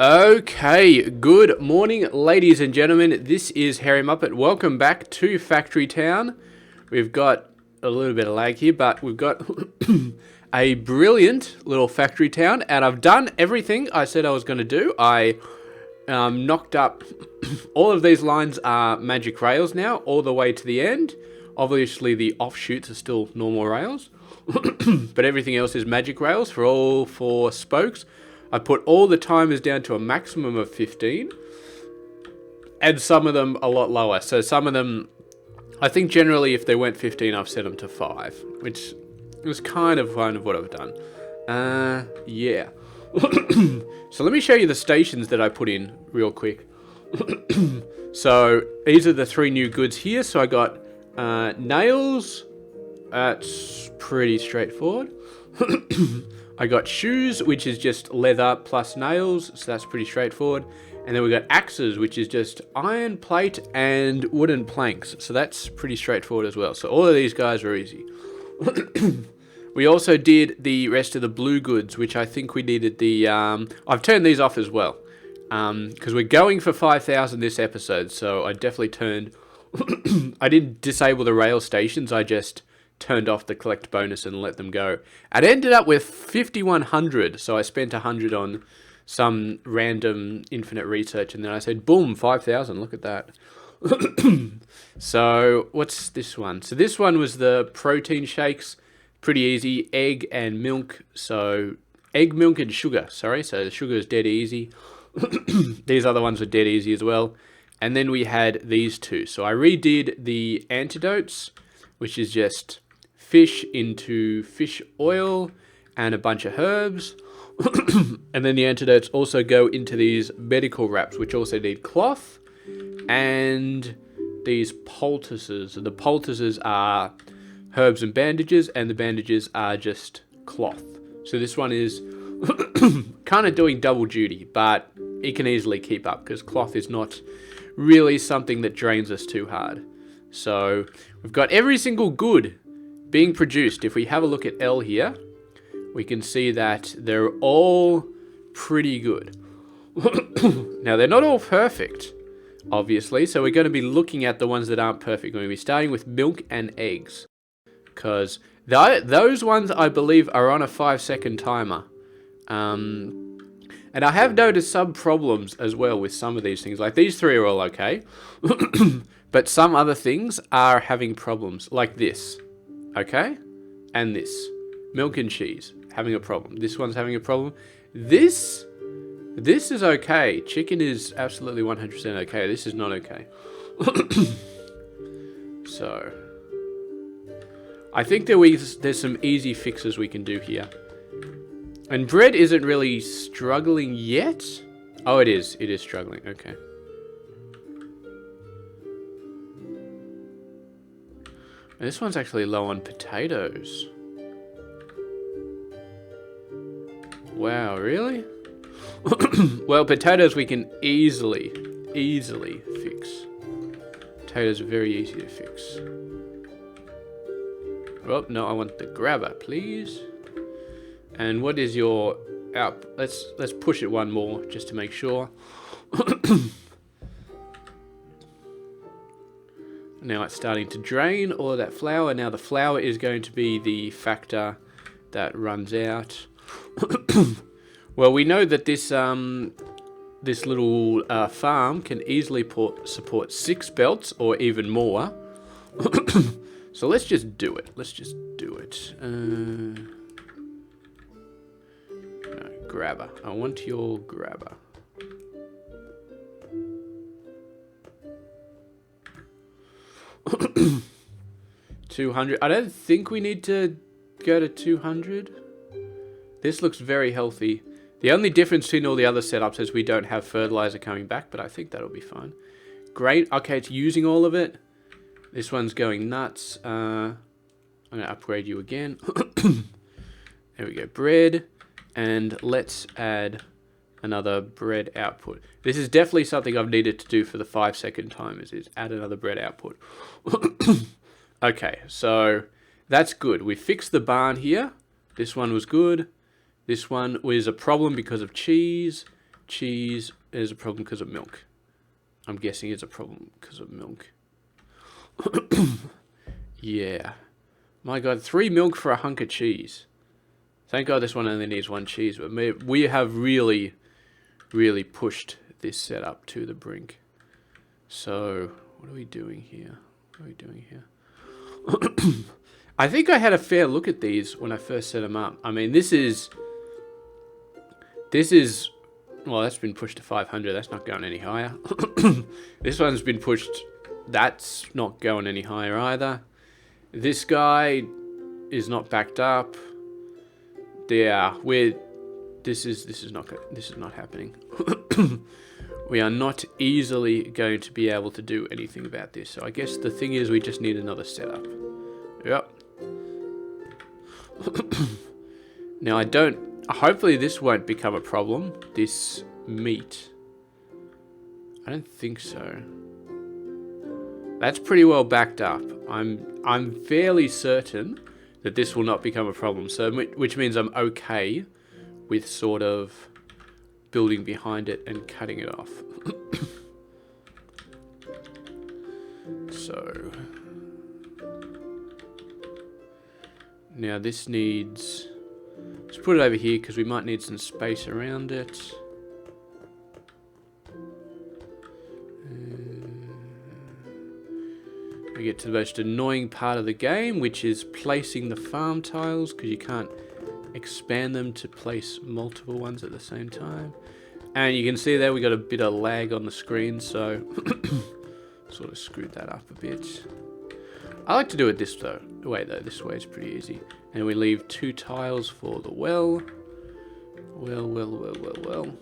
Okay, good morning, ladies and gentlemen. This is Hairymuppet. Welcome back to Factory Town. We've got a little bit of lag here, but we've got a brilliant little factory town, and I've done everything I said I was going to do. I knocked up all of these lines are magic rails now, all the way to the end. Obviously, the offshoots are still normal rails, but everything else is magic rails for all four spokes. I put all the timers down to a maximum of 15, and some of them a lot lower. So some of them, I think generally if they weren't 15, I've set them to 5, which was kind of what I've done. Yeah. So let me show you the stations that I put in real quick. So these are the 3 new goods here. So I got nails. That's pretty straightforward. I got shoes, which is just leather plus nails, so that's pretty straightforward. And then we got axes, which is just iron plate and wooden planks, so that's pretty straightforward as well. So all of these guys are easy. We also did the rest of the blue goods, which I think we needed the... I've turned these off as well, because we're going for 5,000 this episode, so I definitely turned... I didn't disable the rail stations, I just turned off the collect bonus and let them go. It ended up with 5,100, so I spent 100 on some random infinite research, and then I said, boom, 5,000, look at that. So, what's this one? So this one was the protein shakes, pretty easy, egg and milk, so egg, milk and sugar, sorry, so the sugar is dead easy. These other ones were dead easy as well. And then we had these two, so I redid the antidotes, which is just fish into fish oil and a bunch of herbs. And then the antidotes also go into these medical wraps, which also need cloth, and these poultices. The poultices are herbs and bandages, and the bandages are just cloth. So this one is kind of doing double duty, but it can easily keep up because cloth is not really something that drains us too hard. So we've got every single good being produced. If we have a look at L here, we can see that they're all pretty good. Now, they're not all perfect, obviously, so we're going to be looking at the ones that aren't perfect. We're going to be starting with milk and eggs, because those ones, I believe, are on a 5-second timer. And I have noticed some problems as well with some of these things. Like, these 3 are all okay, but some other things are having problems, like this. Okay? And this. Milk and cheese. Having a problem. This one's having a problem. This is okay. Chicken is absolutely 100% okay. This is not okay. So, I think there's some easy fixes we can do here. And bread isn't really struggling yet. Oh, it is. It is struggling. Okay. And this one's actually low on potatoes. Wow, really? Well, potatoes we can easily fix. Potatoes are very easy to fix. Oh, no, I want the grabber, please. And what is your out? Let's push it one more just to make sure. Now it's starting to drain all of that flour. Now the flour is going to be the factor that runs out. Well, we know that this this little farm can easily support 6 belts or even more. So let's just do it. Let's just do it. No, grabber. I want your grabber. $200. I don't think we need to go to 200. This looks very healthy. The only difference between all the other setups is we don't have fertilizer coming back, but I think that'll be fine. Great. Okay, it's using all of it. This one's going nuts. I'm going to upgrade you again. There we go. Bread. And let's add another bread output. This is definitely something I've needed to do for the 5-second timers, is add another bread output. Okay, so that's good. We fixed the barn here. This one was good. This one was a problem because of cheese. Cheese is a problem because of milk. I'm guessing it's a problem because of milk. Yeah. My God, 3 milk for a hunk of cheese. Thank God this one only needs 1 cheese, but we have really, really pushed this setup to the brink. So, what are we doing here? What are we doing here? I think I had a fair look at these when I first set them up. I mean, this is, well, that's been pushed to 500. That's not going any higher. This one's been pushed. That's not going any higher either. This guy is not backed up. Yeah, this is not happening. We are not easily going to be able to do anything about this. So I guess the thing is we just need another setup. Yep. Now hopefully this won't become a problem. This meat. I don't think so. That's pretty well backed up. I'm fairly certain that this will not become a problem. So which means I'm okay with sort of building behind it and cutting it off. So now this needs, let's put it over here because we might need some space around it. We get to the most annoying part of the game, which is placing the farm tiles, because you can't expand them to place multiple ones at the same time. And you can see there we got a bit of lag on the screen, so sort of screwed that up a bit. I like to do it this way though. This way is pretty easy. And we leave 2 tiles for the well. Well.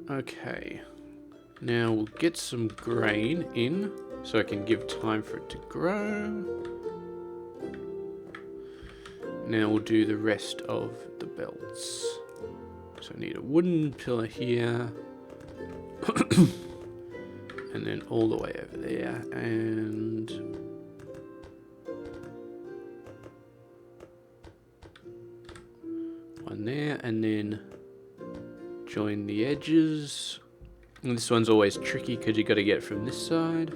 Okay, now we'll get some grain in so I can give time for it to grow. Now we'll do the rest of the belts. So I need a wooden pillar here. And then all the way over there. And one there. And then join the edges. And this one's always tricky because you got to get it from this side.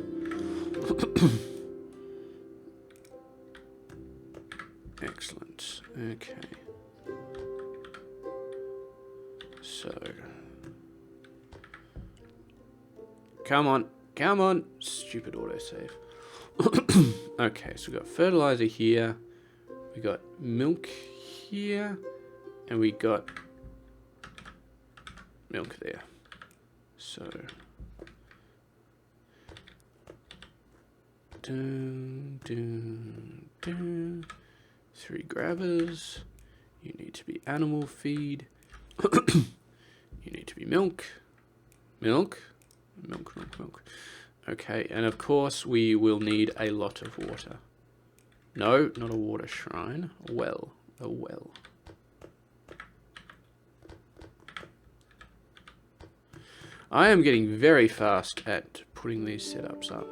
Excellent. Okay. So, come on, stupid autosave. Okay, so we got fertilizer here, we got milk here, and we got milk there. So, dun, dun, dun. 3 grabbers. You need to be animal feed. You need to be milk. Milk. Okay, and of course we will need a lot of water. No, not a water shrine. A well. A well. I am getting very fast at putting these setups up.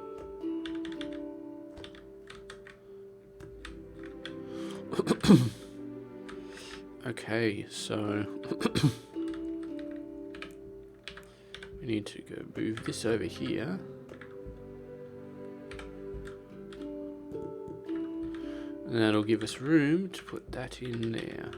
Okay, so we need to go move this over here. And that'll give us room to put that in there.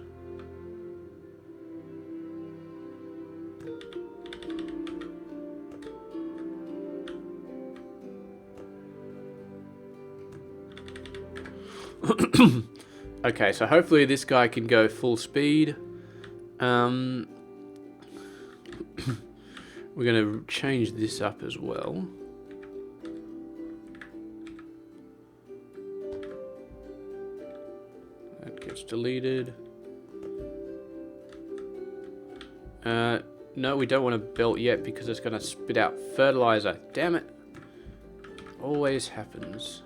Okay, so hopefully this guy can go full speed. We're going to change this up as well. That gets deleted. No, we don't want to belt yet because it's going to spit out fertilizer. Damn it. Always happens.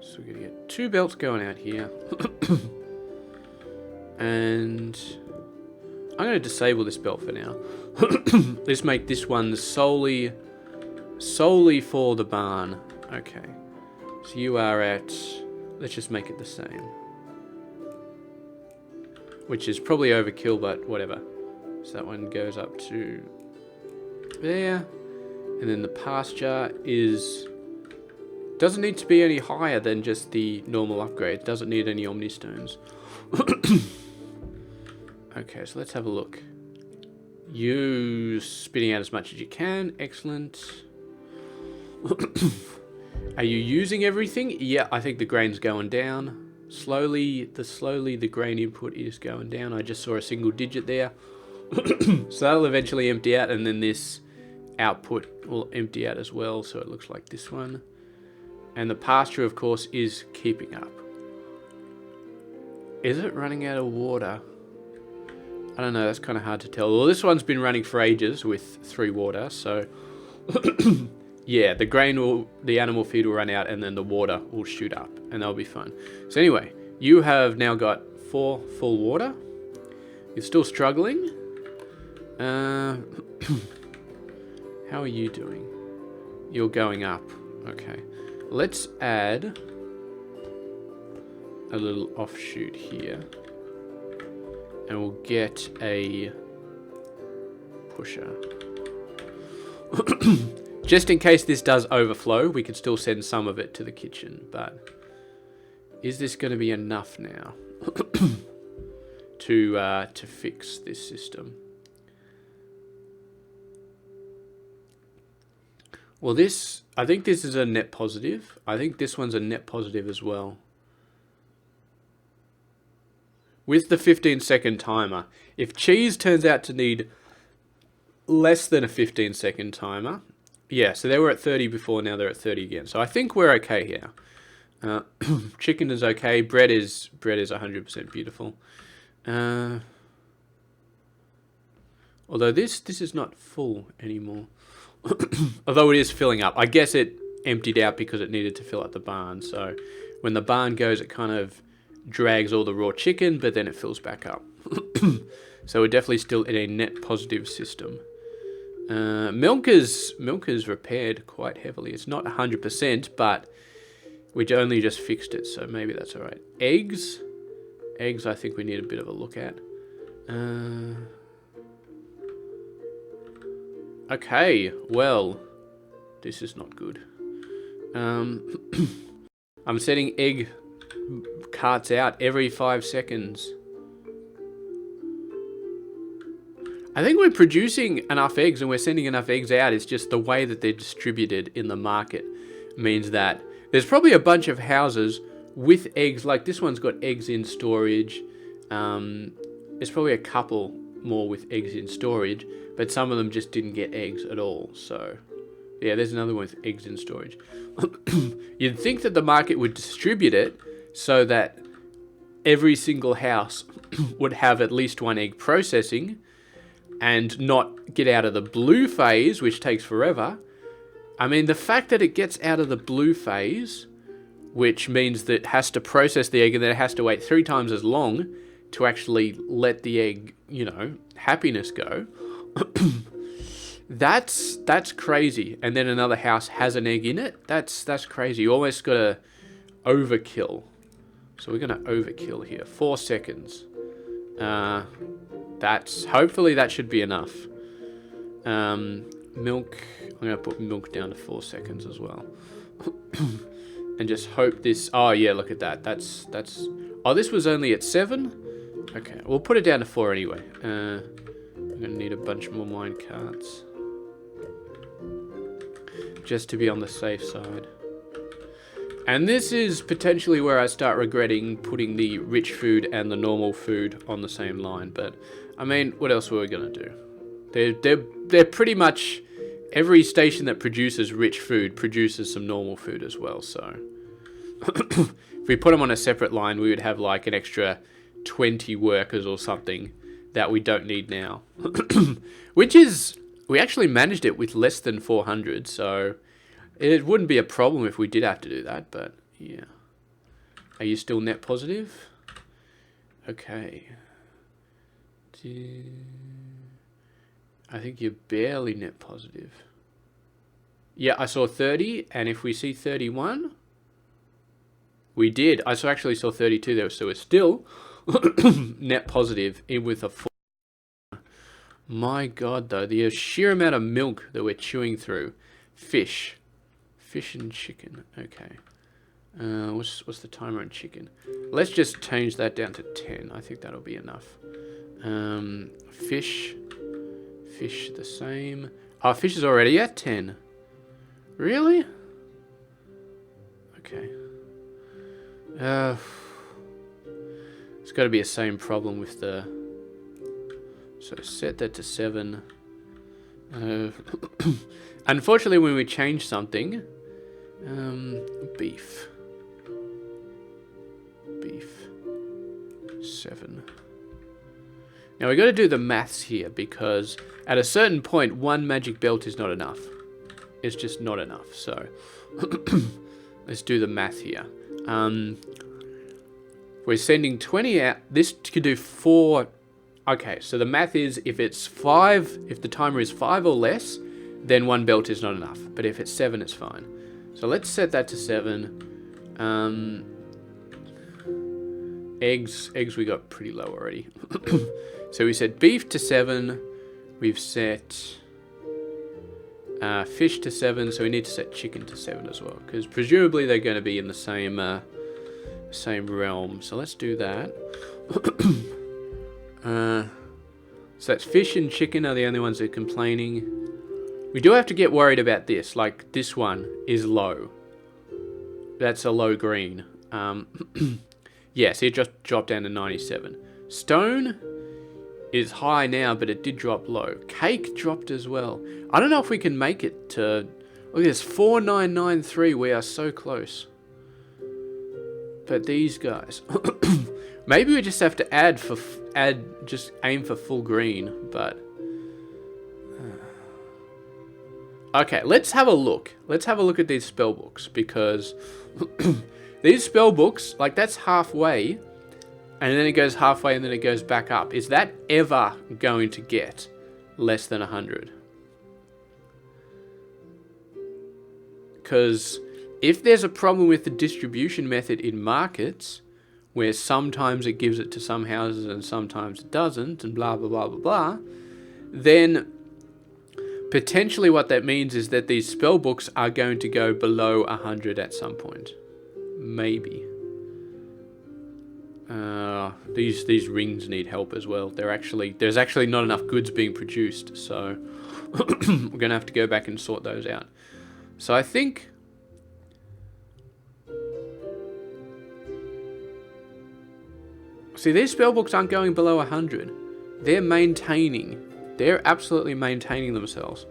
So we're going to get 2 belts going out here. And I'm going to disable this belt for now. Let's make this one solely solely for the barn. Okay. So you are at... Let's just make it the same. Which is probably overkill, but whatever. So that one goes up to there. And then the pasture is... Doesn't need to be any higher than just the normal upgrade. Doesn't need any Omnistones. Okay, so let's have a look. You spitting out as much as you can. Excellent. Are you using everything? Yeah, I think the grain's going down. Slowly the grain input is going down. I just saw a single digit there. So that'll eventually empty out, and then this output will empty out as well. So it looks like this one. And the pasture, of course, is keeping up. Is it running out of water? I don't know, that's kind of hard to tell. Well, this one's been running for ages with 3 water, so... Yeah, the grain will... The animal feed will run out, and then the water will shoot up, and that'll be fun. So anyway, you have now got 4 full water. You're still struggling. How are you doing? You're going up. Okay. Let's add a little offshoot here. And we'll get a pusher. Just in case this does overflow, we can still send some of it to the kitchen. But is this going to be enough now to fix this system? Well, I think this is a net positive. I think this one's a net positive as well. With the 15-second timer, if cheese turns out to need less than a 15-second timer, yeah, so they were at 30 before, now they're at 30 again. So I think we're okay here. Chicken is okay. Bread is 100% beautiful. Although this is not full anymore. Although it is filling up. I guess it emptied out because it needed to fill up the barn. So when the barn goes, it kind of drags all the raw chicken, but then it fills back up. So we're definitely still in a net positive system. Milk is repaired quite heavily. It's not 100%, but we only just fixed it, so maybe that's all right. Eggs I think we need a bit of a look at. Okay, well, this is not good. I'm setting egg carts out every 5 seconds. I think we're producing enough eggs and we're sending enough eggs out. It's just the way that they're distributed in the market means that there's probably a bunch of houses with eggs. Like this one's got eggs in storage. There's probably a couple more with eggs in storage, but some of them just didn't get eggs at all. So yeah, there's another one with eggs in storage. You'd think that the market would distribute it so that every single house would have at least 1 egg processing and not get out of the blue phase, which takes forever. I mean, the fact that it gets out of the blue phase, which means that it has to process the egg and then it has to wait 3 times as long to actually let the egg, happiness go. That's crazy. And then another house has an egg in it. That's crazy. You almost got to overkill. So we're going to overkill here. 4 seconds. Hopefully that should be enough. Milk, I'm going to put milk down to 4 seconds as well. And just hope this, oh yeah, look at that. Oh, this was only at 7? Okay, we'll put it down to 4 anyway. I'm going to need a bunch more mine carts. Just to be on the safe side. And this is potentially where I start regretting putting the rich food and the normal food on the same line. But, I mean, what else were we going to do? They're pretty much... Every station that produces rich food produces some normal food as well, so... If we put them on a separate line, we would have like an extra 20 workers or something that we don't need now. Which is... We actually managed it with less than 400, so... It wouldn't be a problem if we did have to do that, but yeah. Are you still net positive? Okay. I think you're barely net positive. Yeah, I saw 30, and if we see 31, we did. I actually saw 32 there, so we're still net positive with a 4. My God, though, the sheer amount of milk that we're chewing through. Fish and chicken. Okay. What's the timer on chicken? Let's just change that down to 10. I think that'll be enough. Fish the same. Oh, fish is already at 10. Really? Okay. It's got to be the same problem with the... So set that to 7. Unfortunately, when we change something... Beef. 7. Now we got to do the maths here, because at a certain point, one magic belt is not enough. It's just not enough. So let's do the math here. We're sending 20 out. This could do 4. Okay, so the math is if it's 5, if the timer is 5 or less, then one belt is not enough. But if it's 7, it's fine. So let's set that to 7. Eggs we got pretty low already. So we set beef to 7. We've set fish to 7. So we need to set chicken to 7 as well, because presumably they're going to be in the same realm. So let's do that. So that's fish and chicken are the only ones that are complaining. We do have to get worried about this. Like, this one is low. That's a low green. Yeah, see, it just dropped down to 97. Stone is high now, but it did drop low. Cake dropped as well. I don't know if we can make it to... Look at this, 4993. We are so close. But these guys... Maybe we just have to just aim for full green, but... Okay, let's have a look. Let's have a look at these spell books, because these spell books, like, that's halfway, and then it goes halfway, and then it goes back up. Is that ever going to get less than 100? Because if there's a problem with the distribution method in markets, where sometimes it gives it to some houses and sometimes it doesn't, and blah, blah, blah, blah, blah, then... potentially what that means is that these spell books are going to go below 100 at some point. Maybe. These rings need help as well. There's actually not enough goods being produced, so we're going to have to go back and sort those out. So I think... See, these spell books aren't going below 100. They're maintaining... They're absolutely maintaining themselves.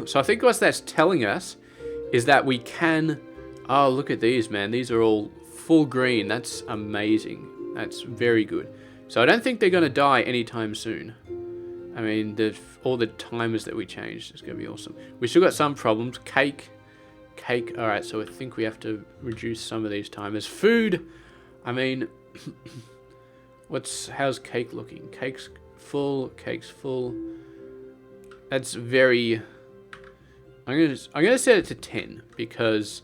So I think what that's telling us is that we can... Oh, look at these, man. These are all full green. That's amazing. That's very good. So I don't think they're going to die anytime soon. I mean, all the timers that we changed is going to be awesome. We still got some problems. Cake. All right, so I think we have to reduce some of these timers. Food. I mean, how's cake looking? Cake's full. That's very... I'm gonna set it to 10, because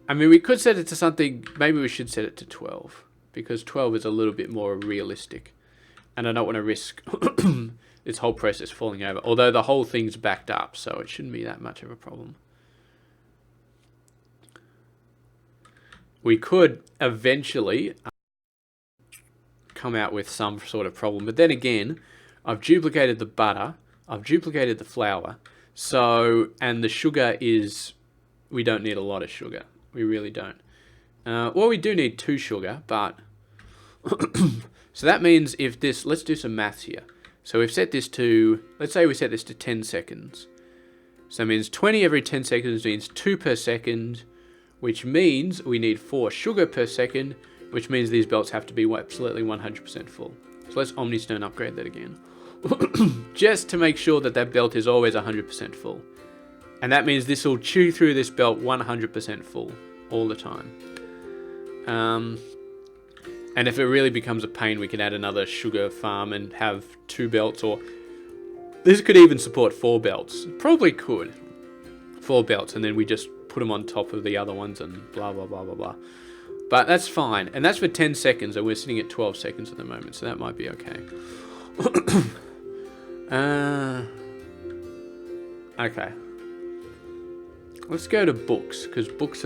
I mean, we could set it to something. Maybe we should set it to 12, because 12 is a little bit more realistic, and I don't want to risk this whole process falling over, although the whole thing's backed up, so it shouldn't be that much of a problem. We could eventually come out with some sort of problem, but then again, I've duplicated the butter, I've duplicated the flour, so, and the sugar is, we don't need a lot of sugar, we really don't. Well, we do need 2 sugar, but so that means if this, let's do some maths here. So we've set this to, let's say we set this to 10 seconds. So that means 20 every 10 seconds means 2 per second, which means we need 4 sugar per second, which means these belts have to be absolutely 100% full. So let's Omnistone upgrade that again. Just to make sure that that belt is always 100% full. And that means this will chew through this belt 100% full all the time. And if it really becomes a pain, we can add another sugar farm and have 2 belts, or this could even support 4 belts. Probably could. 4 belts, and then we just put them on top of the other ones and blah, blah, blah, blah, blah. But that's fine. And that's for 10 seconds, and we're sitting at 12 seconds at the moment, so that might be okay. Okay. Let's go to books, because books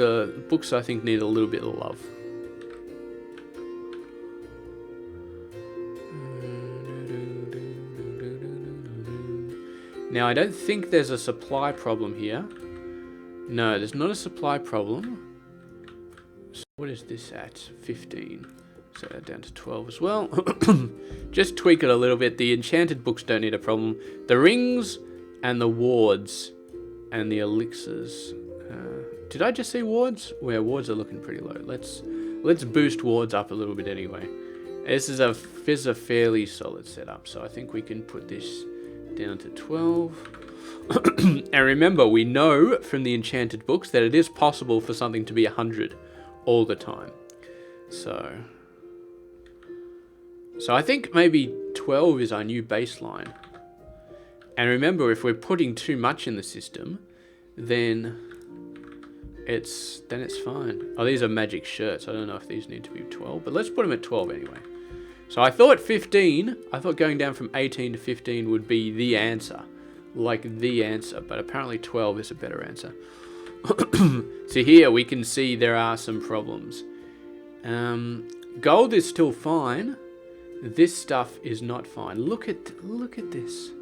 I think need a little bit of love. Now, I don't think there's a supply problem here. No, there's not a supply problem. So what is this at? 15. Set that down to 12 as well. Just tweak it a little bit. The enchanted books don't need a problem. The rings and the wards and the elixirs. Did I just say wards? Well, wards are looking pretty low. Let's boost wards up a little bit anyway. This is a fairly solid setup, so I think we can put this down to 12. And remember, we know from the enchanted books that it is possible for something to be 100 all the time. So I think maybe 12 is our new baseline. And remember, if we're putting too much in the system, then it's fine. Oh, these are magic shirts. I don't know if these need to be 12, but let's put them at 12 anyway. So I thought 15, I thought going down from 18 to 15 would be the answer. Like the answer, but apparently 12 is a better answer. So here we can see there are some problems. Gold is still fine. This stuff is not fine. Look at this.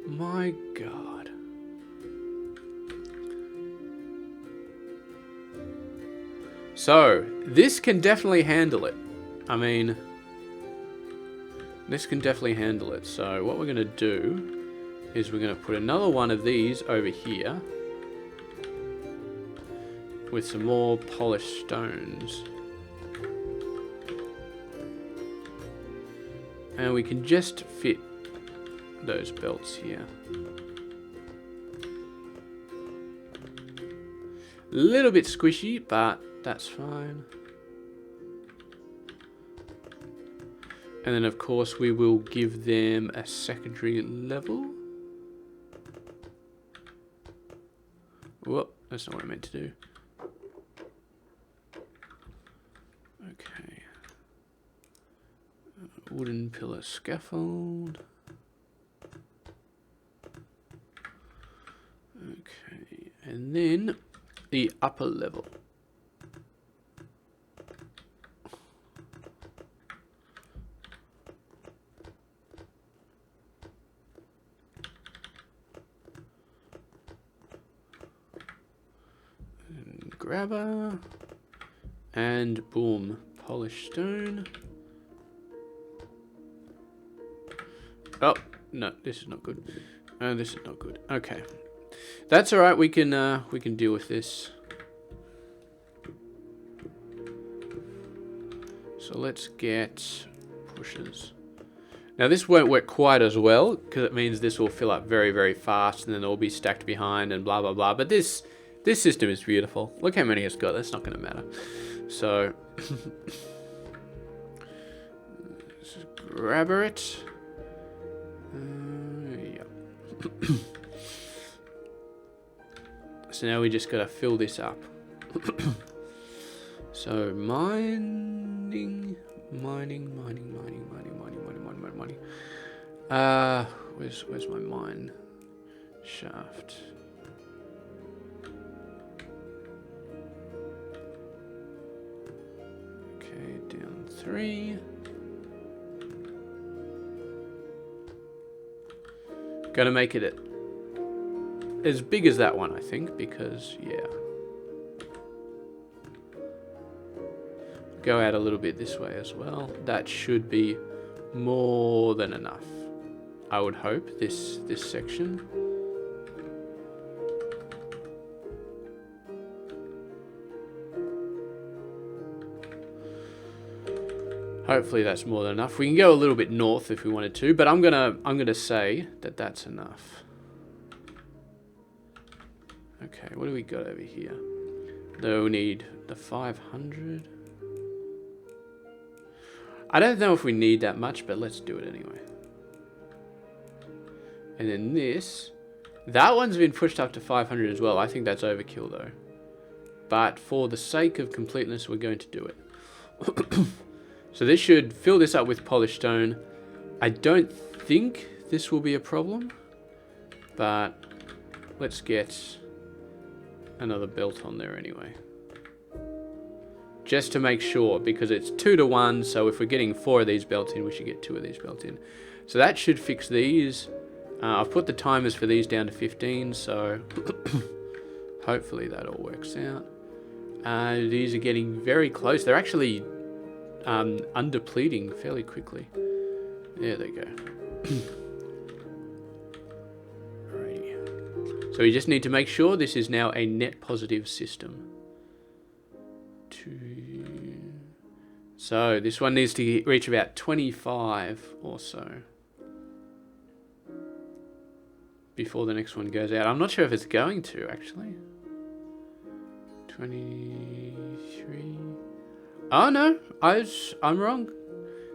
My God. So this can definitely handle it. I mean, this can definitely handle it. So what we're going to do is we're going to put another one of these over here with some more polished stones. And we can just fit those belts here. A little bit squishy, but that's fine. And then of course we will give them a secondary level. Whoop, that's not what I meant to do. Okay. Wooden pillar scaffold. Okay, and then the upper level. Grabber, and boom, polished stone. Oh no, this is not good. This is not good. Okay, that's all right. We can deal with this. So let's get pushes. Now this won't work quite as well because it means this will fill up very, very fast, and then they'll be stacked behind and blah blah blah. But this system is beautiful. Look how many it's got. That's not going to matter. So, let's grab it. Yeah. So now we just got to fill this up. So mining. Where's my mine shaft? Down 3. Gonna make it as big as that one, I think, because, yeah. Go out a little bit this way as well. That should be more than enough, I would hope, this section. Hopefully that's more than enough. We can go a little bit north if we wanted to, but I'm gonna say that that's enough. Okay, what do we got over here? They'll need the 500. I don't know if we need that much, but let's do it anyway. And then this, That one's been pushed up to 500 as well. I think that's overkill though. But for the sake of completeness, we're going to do it. So this should fill this up with polished stone. I don't think this will be a problem, but let's get another belt on there anyway. Just to make sure, because it's 2 to 1, so if we're getting 4 of these belts in, we should get 2 of these belts in. So that should fix these. I've put the timers for these down to 15, so hopefully that all works out. These are getting very close. They're actually undepleting fairly quickly. There they go. Alrighty. So we just need to make sure this is now a net positive system. So this one needs to reach about 25 or so before the next one goes out. I'm not sure if it's going to, actually. 23. Oh no, I'm wrong.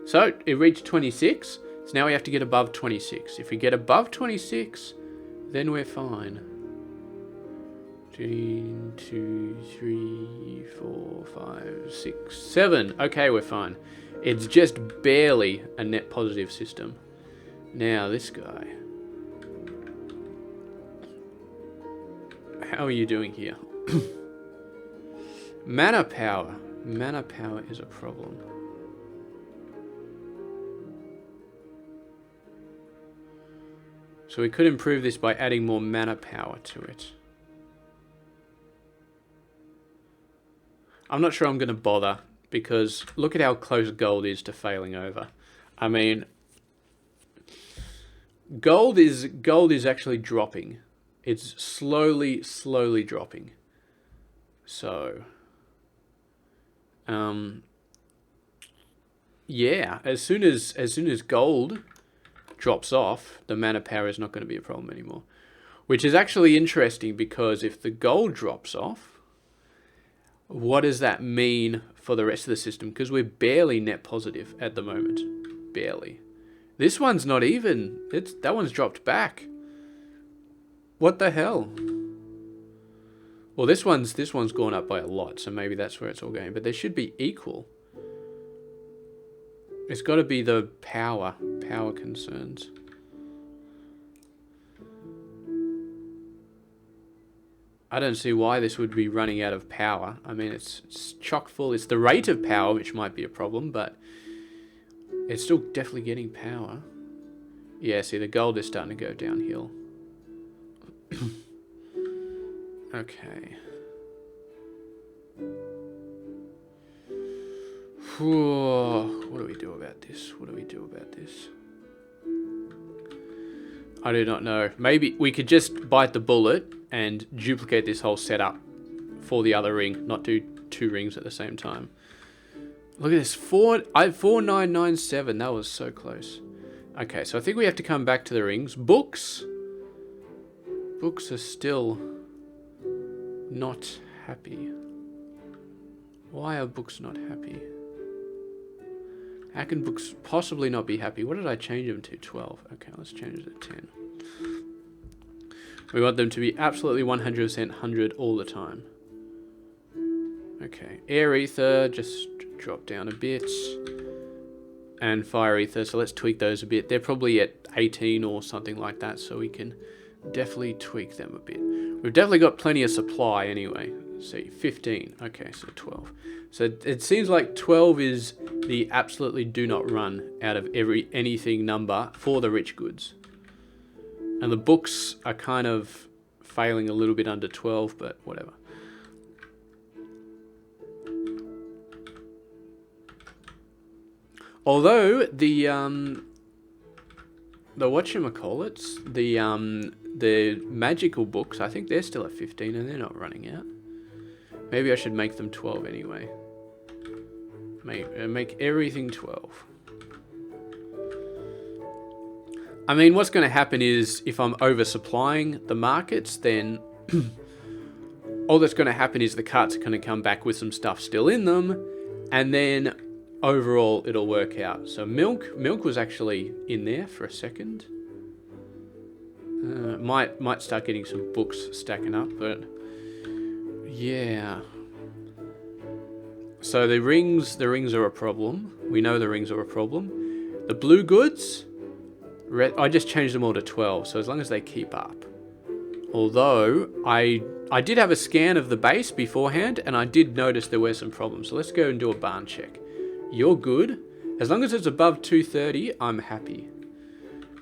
So it reached 26. So now we have to get above 26. If we get above 26, then we're fine. 1, 2, 3, 4, 5, 6, 7. Okay, we're fine. It's just barely a net positive system. Now this guy. How are you doing here? Mana power. Mana power is a problem. So we could improve this by adding more mana power to it. I'm not sure I'm going to bother, because look at how close gold is to failing over. I mean, gold is actually dropping. It's slowly dropping. So, yeah, as soon as gold drops off, the mana power is not going to be a problem anymore. Which is actually interesting, because if the gold drops off, what does that mean for the rest of the system? Because we're barely net positive at the moment. Barely. This one's not even. That one's dropped back. What the hell? Well, this one's gone up by a lot, so maybe that's where it's all going. But they should be equal. It's got to be the power concerns. I don't see why this would be running out of power. I mean, it's chock full. It's the rate of power which might be a problem, but it's still definitely getting power. Yeah, see, the gold is starting to go downhill. Okay. What do we do about this? What do we do about this? I do not know. Maybe we could just bite the bullet and duplicate this whole setup for the other ring, not do 2 rings at the same time. Look at this, 4997, that was so close. Okay, so I think we have to come back to the rings. Books are still not happy. Why are books not happy? How can books possibly not be happy? What did I change them to? 12. Okay, let's change it to 10. We want them to be absolutely 100% 100 all the time. Okay, air ether, just drop down a bit. And fire ether, so let's tweak those a bit. They're probably at 18 or something like that, so we can definitely tweak them a bit. We've definitely got plenty of supply anyway. Let's see, 15. Okay, so 12. So it seems like 12 is the absolutely do not run out of anything number for the rich goods. And the books are kind of failing a little bit under 12, but whatever. Although the whatchamacallits, the magical books, I think they're still at 15 and they're not running out. Maybe I should make them 12 anyway. Make everything 12. I mean, what's going to happen is if I'm oversupplying the markets, then all that's going to happen is the carts are going to come back with some stuff still in them, and then overall it'll work out. So milk was actually in there for a second. Might start getting some books stacking up, but yeah. So the rings are a problem. We know the rings are a problem. The blue goods, I just changed them all to 12, so as long as they keep up. Although I did have a scan of the base beforehand, and I did notice there were some problems. So let's go and do a barn check. You're good. As long as it's above 230, I'm happy.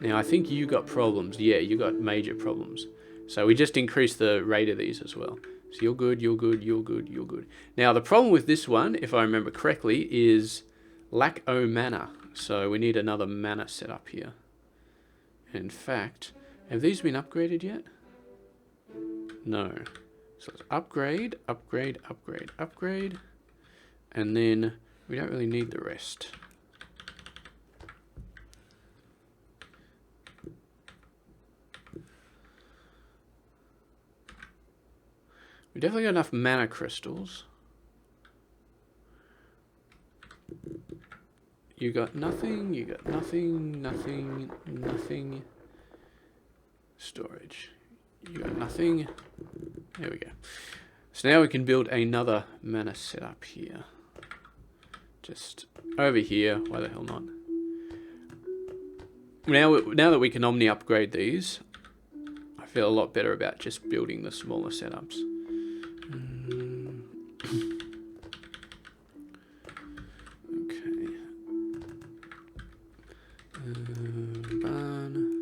Now, I think you got problems. Yeah, you got major problems. So we just increased the rate of these as well. So you're good, you're good, you're good, you're good. Now, the problem with this one, if I remember correctly, is lack o mana. So we need another mana set up here. In fact, have these been upgraded yet? No. So let's upgrade, upgrade, upgrade, upgrade. And then we don't really need the rest. We definitely got enough mana crystals. You got nothing, you got nothing, nothing, nothing. Storage. You got nothing. There we go. So now we can build another mana setup here. Just over here. Why the hell not? Now that we can omni upgrade these, I feel a lot better about just building the smaller setups. Okay. Barn.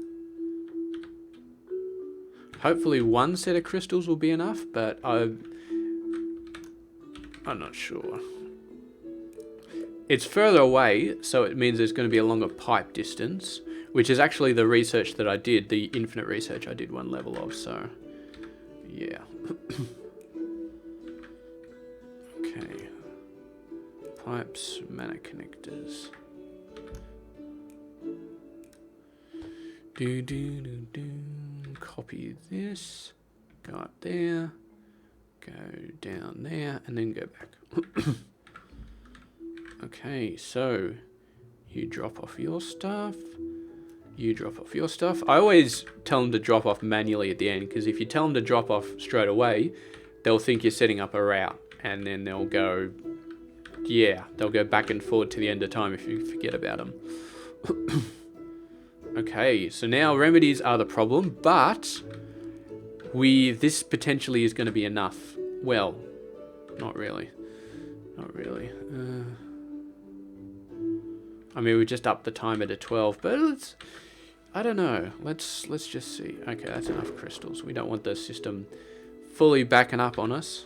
Hopefully one set of crystals will be enough, but I'm not sure. It's further away, so it means there's going to be a longer pipe distance, which is actually the research that I did, the infinite research I did one level of, so yeah. Okay. Pipes, mana connectors. Copy this, go up there, go down there, and then go back. Okay, so you drop off your stuff, you drop off your stuff. I always tell them to drop off manually at the end, because if you tell them to drop off straight away, they'll think you're setting up a route, and then they'll go, yeah, they'll go back and forward to the end of time if you forget about them. Okay, so now remedies are the problem, but this potentially is going to be enough. Well, not really. Not really. I mean, we just upped the timer to 12, but I don't know. Let's just see. Okay, that's enough crystals. We don't want the system fully backing up on us.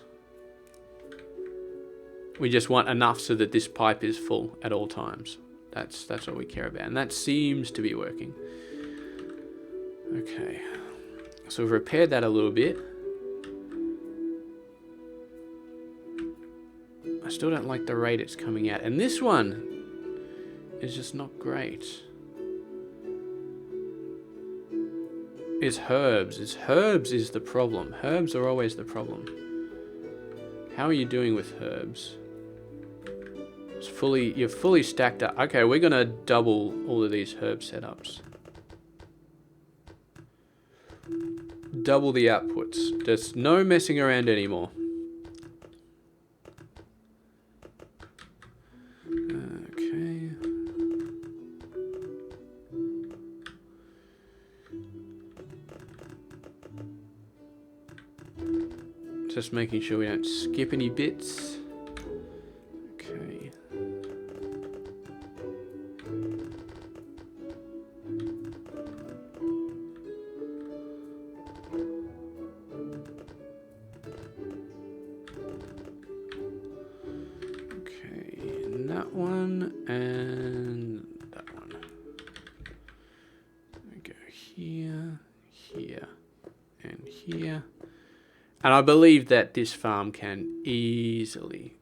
We just want enough so that this pipe is full at all times. That's what we care about, and that seems to be working. Okay, so we've repaired that a little bit. I still don't like the rate it's coming at, and this one is just not great. It's herbs. Herbs is the problem. Herbs are always the problem. How are you doing with herbs? You're fully stacked up. Okay, we're gonna double all of these herb setups. Double the outputs. There's no messing around anymore. Okay. Just making sure we don't skip any bits. Okay. That one and that one. We go here, here, and here. And I believe that this farm can easily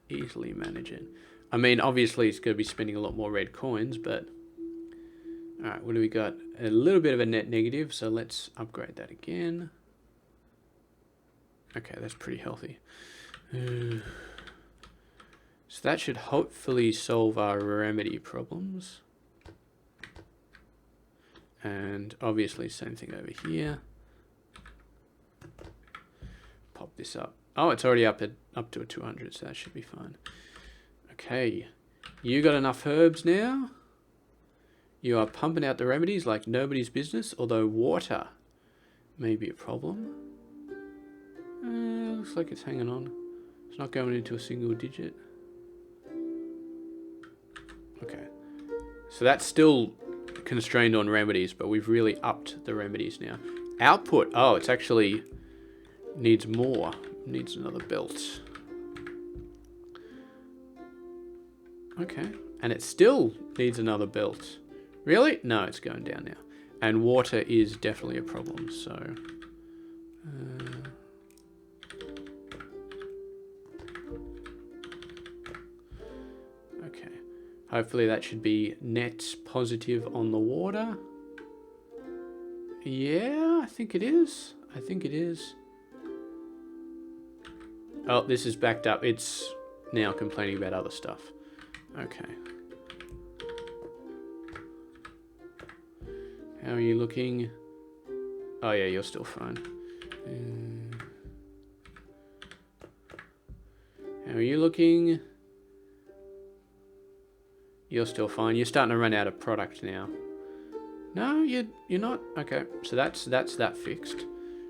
manage it. I mean, obviously it's going to be spending a lot more red coins, but alright, what do we got? A little bit of a net negative, so let's upgrade that again. Okay, that's pretty healthy. So that should hopefully solve our remedy problems. And obviously same thing over here. this up. Oh, it's already up to a 200, so that should be fine. Okay, you got enough herbs now. You are pumping out the remedies like nobody's business, although water may be a problem. Looks like it's hanging on. It's not going into a single digit. Okay, so that's still constrained on remedies, but we've really upped the remedies now. Output, oh, it's actually needs more. Needs another belt. Okay, and it still needs another belt. Really? No, it's going down now. And water is definitely a problem, so... okay. Hopefully that should be net positive on the water. Yeah, I think it is. I think it is. Oh, this is backed up. It's now complaining about other stuff. Okay. How are you looking? Oh yeah, you're still fine. How are you looking? You're still fine. You're starting to run out of product now. No, you're not. Okay, so that's that fixed.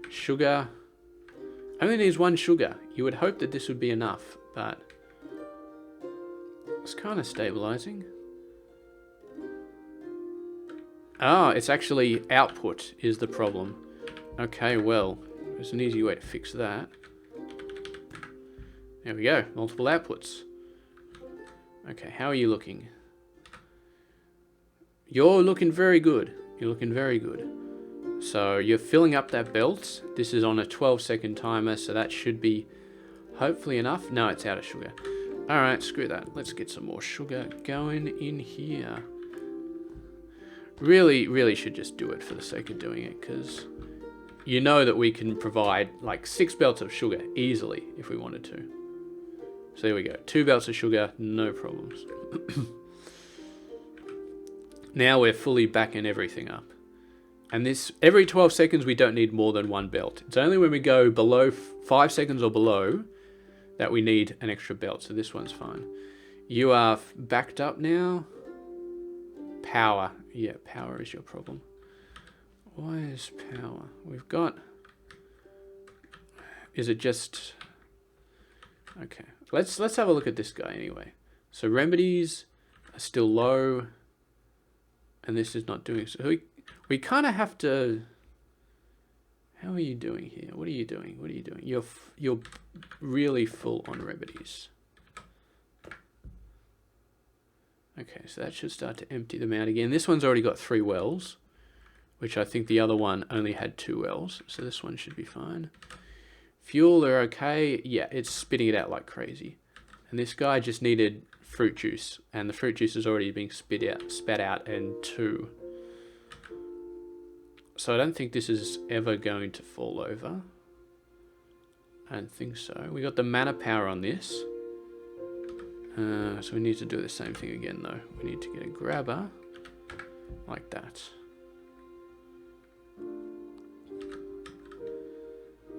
Sugar. Only needs one sugar. You would hope that this would be enough, but it's kind of stabilizing. Ah, it's actually output is the problem. Okay, well, there's an easy way to fix that. There we go, multiple outputs. Okay, how are you looking? You're looking very good. You're looking very good. So you're filling up that belt. This is on a 12-second timer, so that should be hopefully enough. No, it's out of sugar. All right, screw that. Let's get some more sugar going in here. Really should just do it for the sake of doing it, because you know that we can provide like 6 belts of sugar easily if we wanted to. So there we go. 2 belts of sugar, no problems. Now we're fully backing everything up. And this, every 12 seconds, we don't need more than 1 belt. It's only when we go below 5 seconds or below that we need an extra belt. So this one's fine. You are backed up now. Power. Yeah, power is your problem. Why is power? We've got... Is it just... Okay. Let's have a look at this guy anyway. So remedies are still low. And this is not doing... So we kind of have to... How are you doing here? What are you doing? What are you doing? You're really full on remedies. Okay, so that should start to empty them out again. This one's already got 3 wells, which I think the other one only had 2 wells. So this one should be fine. Fuel, they're okay. Yeah, it's spitting it out like crazy. And this guy just needed fruit juice, and the fruit juice is already being spat out in 2. So I don't think this is ever going to fall over. I don't think so. We got the mana power on this. So we need to do the same thing again though. We need to get a grabber like that.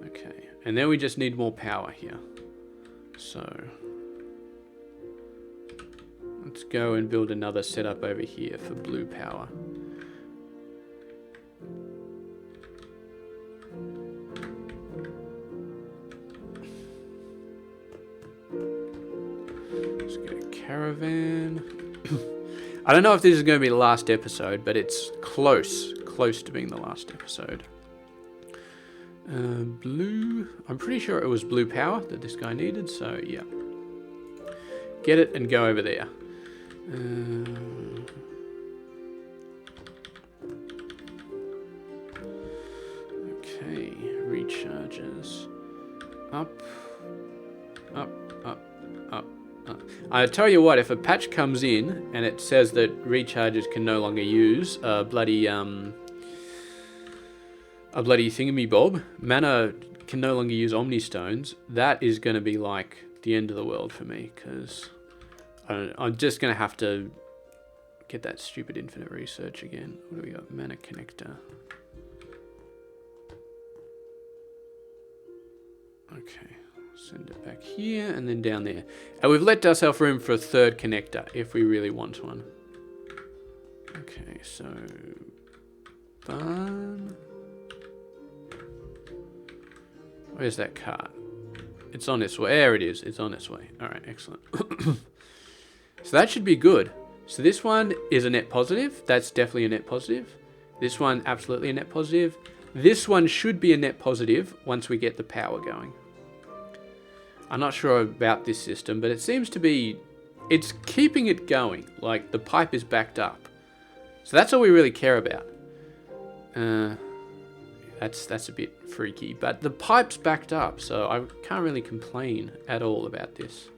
Okay, and then we just need more power here. So let's go and build another setup over here for blue power. Let's get a caravan. I don't know if this is going to be the last episode, but it's close to being the last episode. Blue, I'm pretty sure it was blue power that this guy needed, so yeah. Get it and go over there. Okay, recharges. Up. I tell you what, if a patch comes in and it says that recharges can no longer use a bloody thingamy-bob, mana can no longer use Omni Stones, that is going to be like the end of the world for me, because I'm just going to have to get that stupid infinite research again. What do we got? Mana connector. Okay, send it back here and then down there. And we've left ourselves room for a third connector if we really want one. Okay, so barn. Where's that cart? It's on its way. There it is. It's on its way. All right, excellent. So that should be good. So this one is a net positive. That's definitely a net positive. This one, absolutely a net positive. This one should be a net positive once we get the power going. I'm not sure about this system, but it seems to be, it's keeping it going. Like the pipe is backed up. So that's all we really care about. That's a bit freaky, but the pipe's backed up, so I can't really complain at all about this.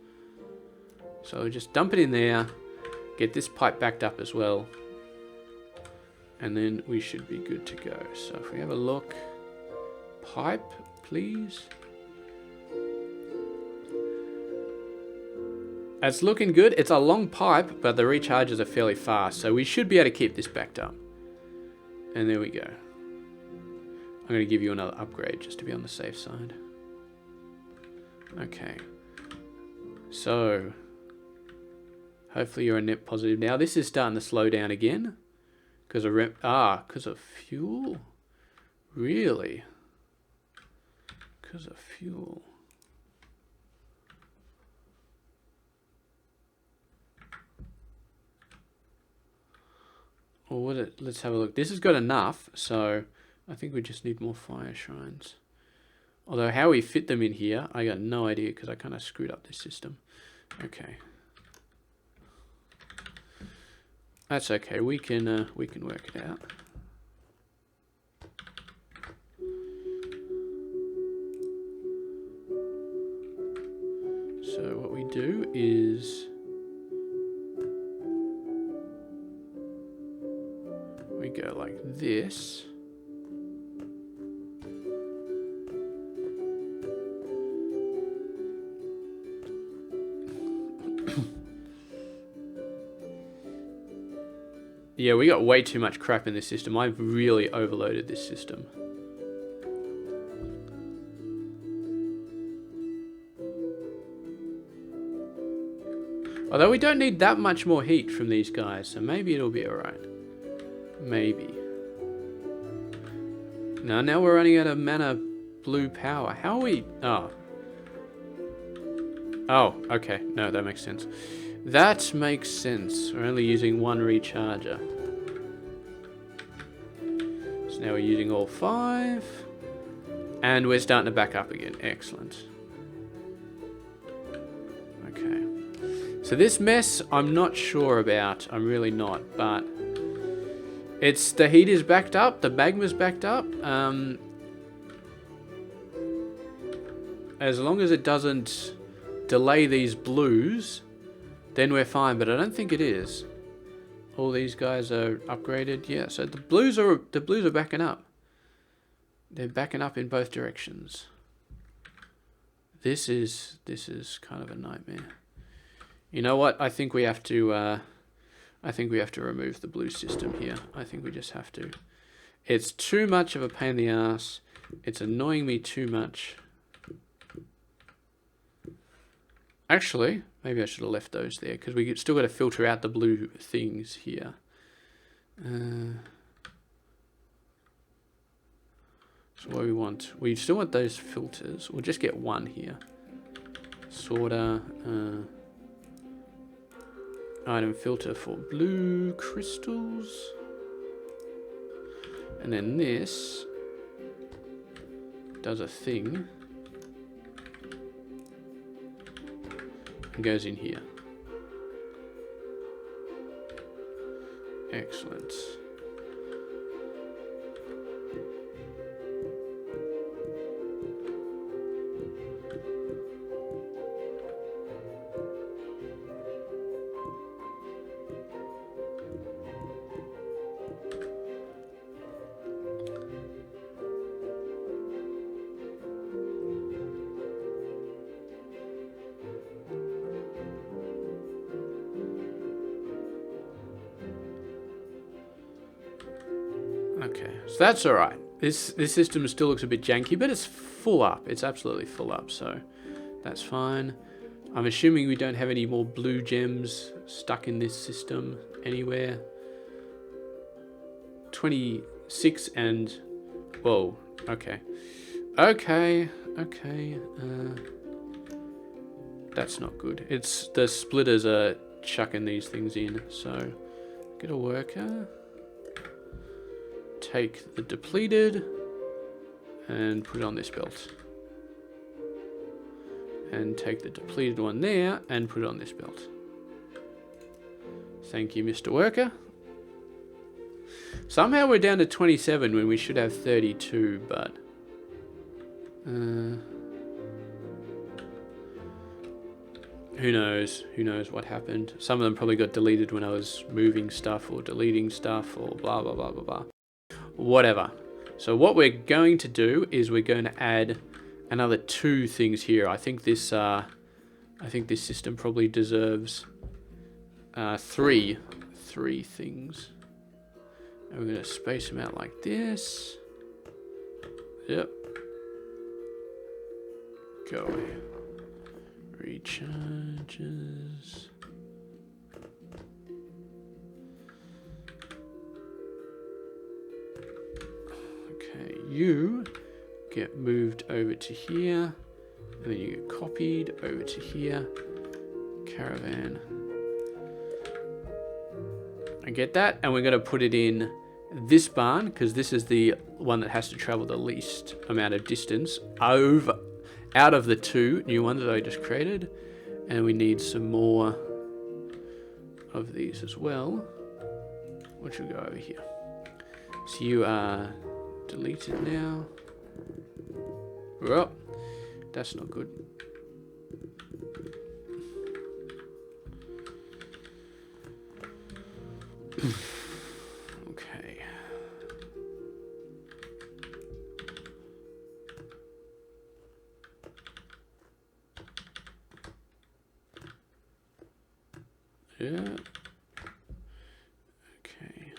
So just dump it in there, get this pipe backed up as well, and then we should be good to go. So if we have a look, pipe, please. It's looking good. It's a long pipe, but the recharges are fairly fast, so we should be able to keep this backed up. And there we go. I'm going to give you another upgrade just to be on the safe side. Okay. So hopefully you're a net positive now. This is starting to slow down again because of because of fuel. Really? Because of fuel. Well, let's have a look. This has got enough, so I think we just need more fire shrines. Although how we fit them in here, I got no idea because I kind of screwed up this system. Okay. That's okay. We can work it out. So what we do is we go like this. Yeah, we got way too much crap in this system. I've really overloaded this system. Although we don't need that much more heat from these guys, so maybe it'll be alright. Maybe. Now we're running out of mana blue power. How are we... Oh. Oh, okay. No, that makes sense. That makes sense. We're only using one recharger. So now we're using all 5. And we're starting to back up again. Excellent. Okay. So this mess, I'm not sure about. I'm really not. But it's the heat is backed up. The magma's backed up. As long as it doesn't delay these blues, then we're fine, but I don't think it is. All these guys are upgraded. Yeah, so the blues are backing up. They're backing up in both directions. This is kind of a nightmare. You know what? I think we have to remove the blue system here. I think we just have to. It's too much of a pain in the ass. It's annoying me too much. Actually, maybe I should have left those there because we still got to filter out the blue things here. So what we still want those filters. We'll just get one here. Sorta. Item filter for blue crystals. And then this does a thing. Goes in here. Excellent. Okay, so that's all right. This system still looks a bit janky, but it's full up. It's absolutely full up, so that's fine. I'm assuming we don't have any more blue gems stuck in this system anywhere. 26 and... Whoa, okay. Okay. That's not good. It's the splitters are chucking these things in, so get a worker. Take the depleted and put it on this belt. And take the depleted one there and put it on this belt. Thank you, Mr. Worker. Somehow we're down to 27 when we should have 32, but... who knows? Who knows what happened? Some of them probably got deleted when I was moving stuff or deleting stuff or blah, blah, blah, blah, blah. Whatever. So what we're going to do is we're going to add another 2 things here. I think this system probably deserves 3 things. And we're going to space them out like this. Yep. Go away. Recharges. Okay, you get moved over to here, and then you get copied over to here. Caravan. I get that, and we're going to put it in this barn because this is the one that has to travel the least amount of distance out of the 2 new ones that I just created, and we need some more of these as well, which will go over here. So you are deleted now. Well, that's not good. Okay. Yeah. Okay.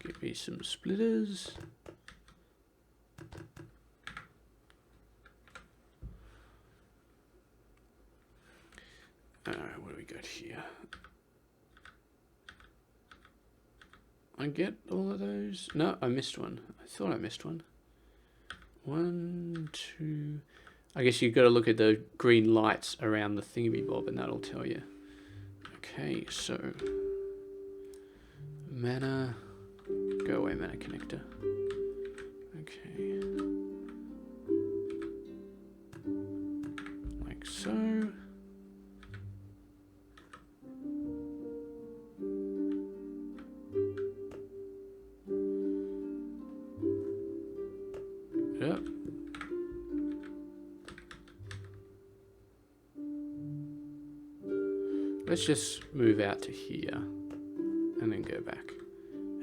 Give me some splitters. Alright, what do we got here? I get all of those? No, I missed one. I thought I missed one. 1, 2... I guess you've got to look at the green lights around the thingy-bob and that'll tell you. Okay, so... mana... Go away, mana connector. Okay. Like so. Yep. Let's just move out to here and then go back.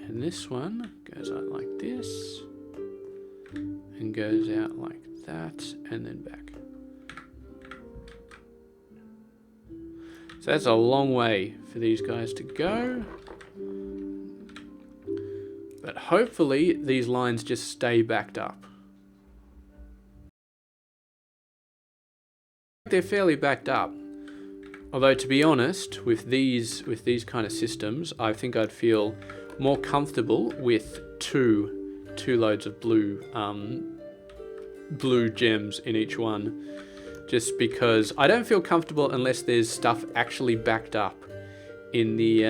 And this one goes out like this and goes out like that and then back. So that's a long way for these guys to go. But hopefully these lines just stay backed up. They're fairly backed up. Although to be honest, with these kind of systems, I think I'd feel more comfortable with two loads of blue gems in each one, just because I don't feel comfortable unless there's stuff actually backed up in the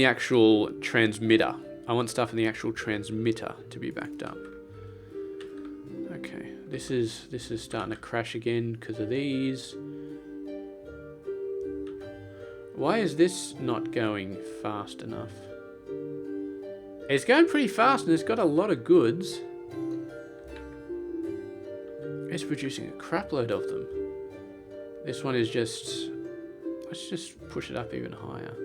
actual transmitter. I want stuff in the actual transmitter to be backed up. Okay, this is starting to crash again because of these. Why is this not going fast enough? It's going pretty fast and it's got a lot of goods. It's producing a crap load of them. This one is just... let's just push it up even higher.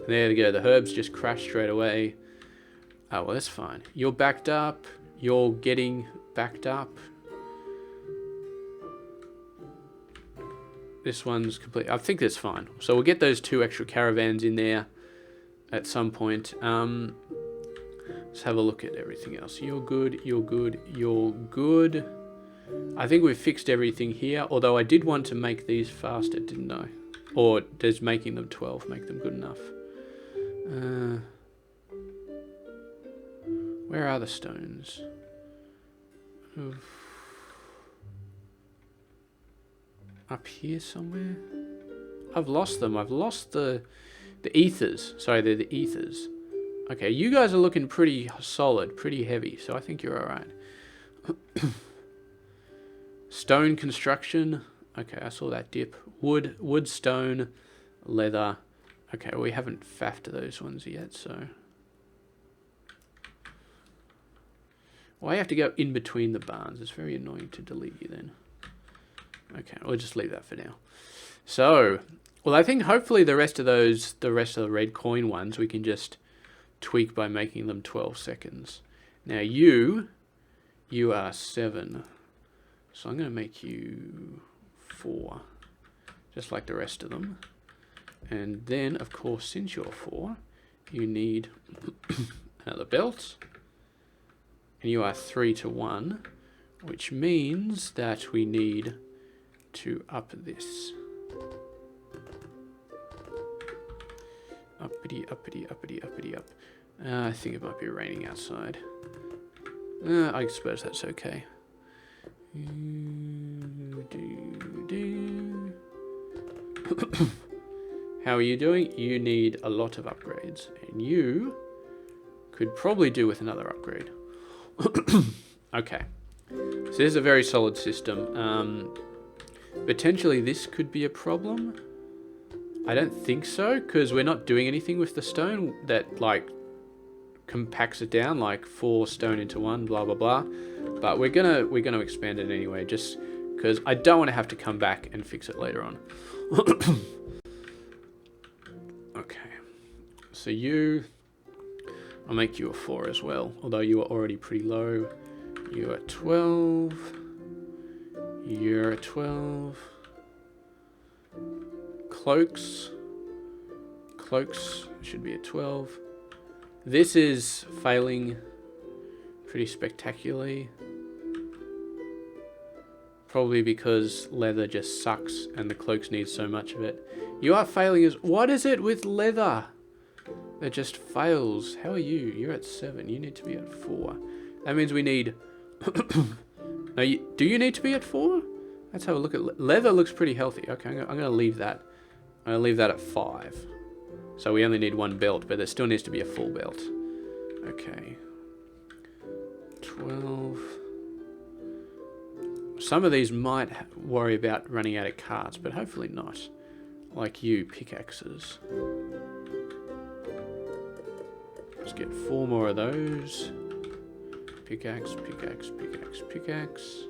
There we go, the herbs just crashed straight away. Oh, well, that's fine. You're backed up. You're getting backed up. This one's complete. I think that's fine. So we'll get those 2 extra caravans in there at some point. Let's have a look at everything else. You're good, you're good, you're good. I think we've fixed everything here, although I did want to make these faster, didn't I? Or does making them 12 make them good enough? Where are the stones? Up here somewhere? I've lost them. I've lost the ethers. Sorry, they're the ethers. Okay, you guys are looking pretty solid, pretty heavy, so I think you're alright. Stone construction. Okay, I saw that dip. Wood, stone, leather. Okay, well, we haven't faffed those ones yet, so... Well, I have to go in between the barns. It's very annoying to delete you then. Okay, we'll just leave that for now. So, well, I think hopefully the rest of the red coin ones, we can just tweak by making them 12 seconds. Now you are 7. So I'm going to make you 4, just like the rest of them. And then, of course, since you're 4, you need another belt. And you are 3 to 1, which means that we need to up this. Uppity, uppity, uppity, uppity, up. I think it might be raining outside. I suppose that's okay. How are you doing? You need a lot of upgrades. And you could probably do with another upgrade. Okay. So this is a very solid system. Potentially this could be a problem. I don't think so, because we're not doing anything with the stone that, like, compacts it down, like 4 stone into 1, blah, blah, blah. But we're gonna expand it anyway, just because I don't want to have to come back and fix it later on. Okay. So I'll make you a 4 as well, although you are already pretty low. You are 12. You're a 12. Cloaks should be a 12. This is failing pretty spectacularly. Probably because leather just sucks and the cloaks need so much of it. You are failing as... What is it with leather? It just fails. How are you? You're at 7. You need to be at 4. That means we need... No, do you need to be at 4? Let's have a look at... Leather looks pretty healthy. Okay, I'm going to leave that. I'm going to leave that at 5. So we only need 1 belt, but there still needs to be a full belt. Okay. 12. Some of these might worry about running out of cards, but hopefully not. Like you, pickaxes. Let's get 4 more of those. Pickaxe, pickaxe, pickaxe, pickaxe.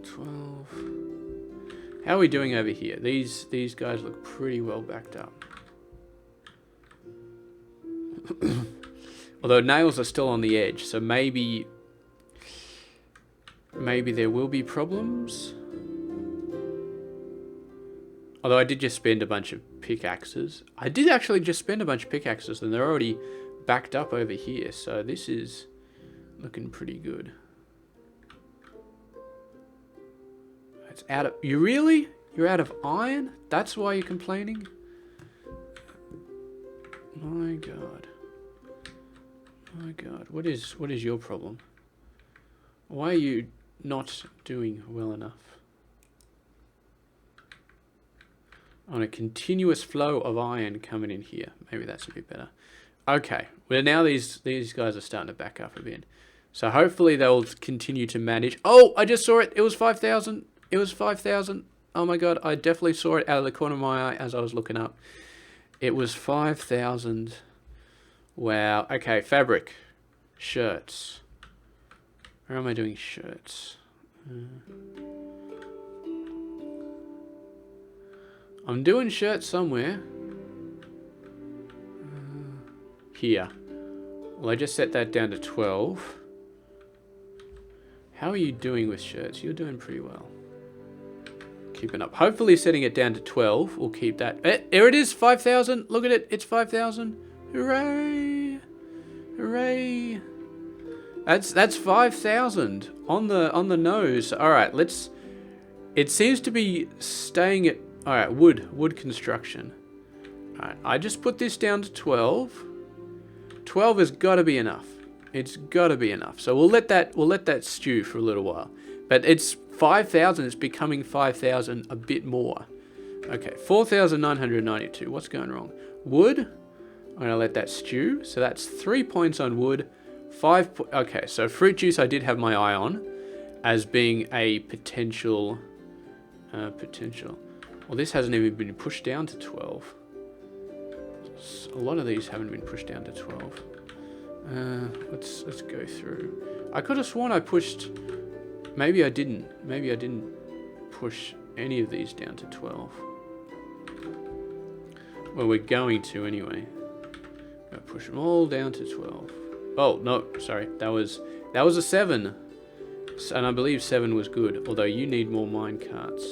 12. How are we doing over here? These guys look pretty well backed up. Although nails are still on the edge, so maybe there will be problems. Although I did just spend a bunch of pickaxes. I did actually just spend a bunch of pickaxes, and they're already backed up over here, so this is looking pretty good. It's out of... You really? You're out of iron? That's why you're complaining? My God. My God. What is your problem? Why are you not doing well enough? On a continuous flow of iron coming in here. Maybe that's a bit better. Okay. Well, now these guys are starting to back up a bit. So hopefully they'll continue to manage. Oh, I just saw it. It was 5,000. It was 5,000. Oh my God. I definitely saw it out of the corner of my eye as I was looking up. It was 5,000. Wow. Okay. Fabric. Shirts. Where am I doing shirts? I'm doing shirts somewhere. Here. Well, I just set that down to 12. How are you doing with shirts? You're doing pretty well. keeping up. Hopefully setting it down to 12 will keep that. There it is, 5,000. Look at it, it's 5,000. Hooray! Hooray! That's 5,000 on the nose. All right, let's. It seems to be staying at. All right, wood construction. All right, I just put this down to 12. 12 has got to be enough. It's got to be enough. So we'll let that stew for a little while. But it's 5,000. It's becoming 5,000 a bit more. Okay, 4,992. What's going wrong? Wood. I'm gonna let that stew. So that's 3 points on wood. 5. Okay, so fruit juice I did have my eye on as being a potential. Well, this hasn't even been pushed down to 12. A lot of these haven't been pushed down to 12. Let's go through. I could have sworn I pushed. Maybe I didn't. Maybe I didn't push any of these down to 12. Well, we're going to anyway. Gonna push them all down to 12. Oh no, sorry. That was a 7, and I believe 7 was good. Although you need more mine carts.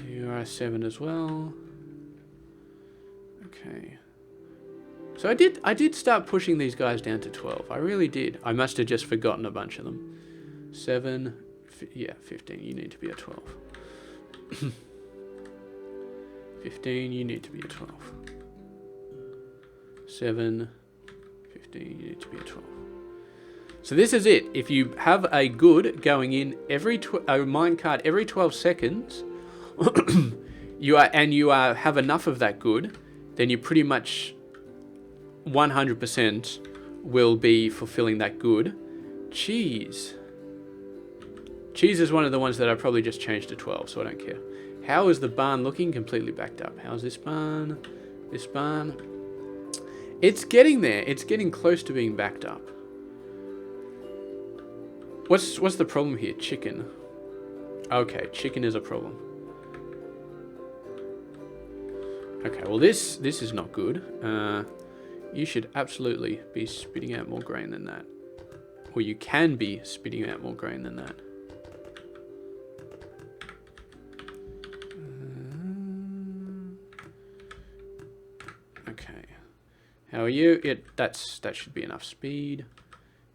You are 7 as well. Okay. So I did start pushing these guys down to 12. I really did. I must have just forgotten a bunch of them. 7, yeah, 15. You need to be at 12. 15. You need to be at 12. 7, 15. You need to be at 12. So this is it. If you have a good going in every a minecart every 12 seconds, you have enough of that good, then you pretty much 100% will be fulfilling that good. Cheese. Cheese is one of the ones that I probably just changed to 12, so I don't care. How is the barn looking? Completely backed up. How's this barn? This barn? It's getting there. It's getting close to being backed up. What's the problem here? Chicken. Okay, chicken is a problem. Okay, well this is not good. You should absolutely be spitting out more grain than that. Or you can be spitting out more grain than that. Okay. How are you? That should be enough speed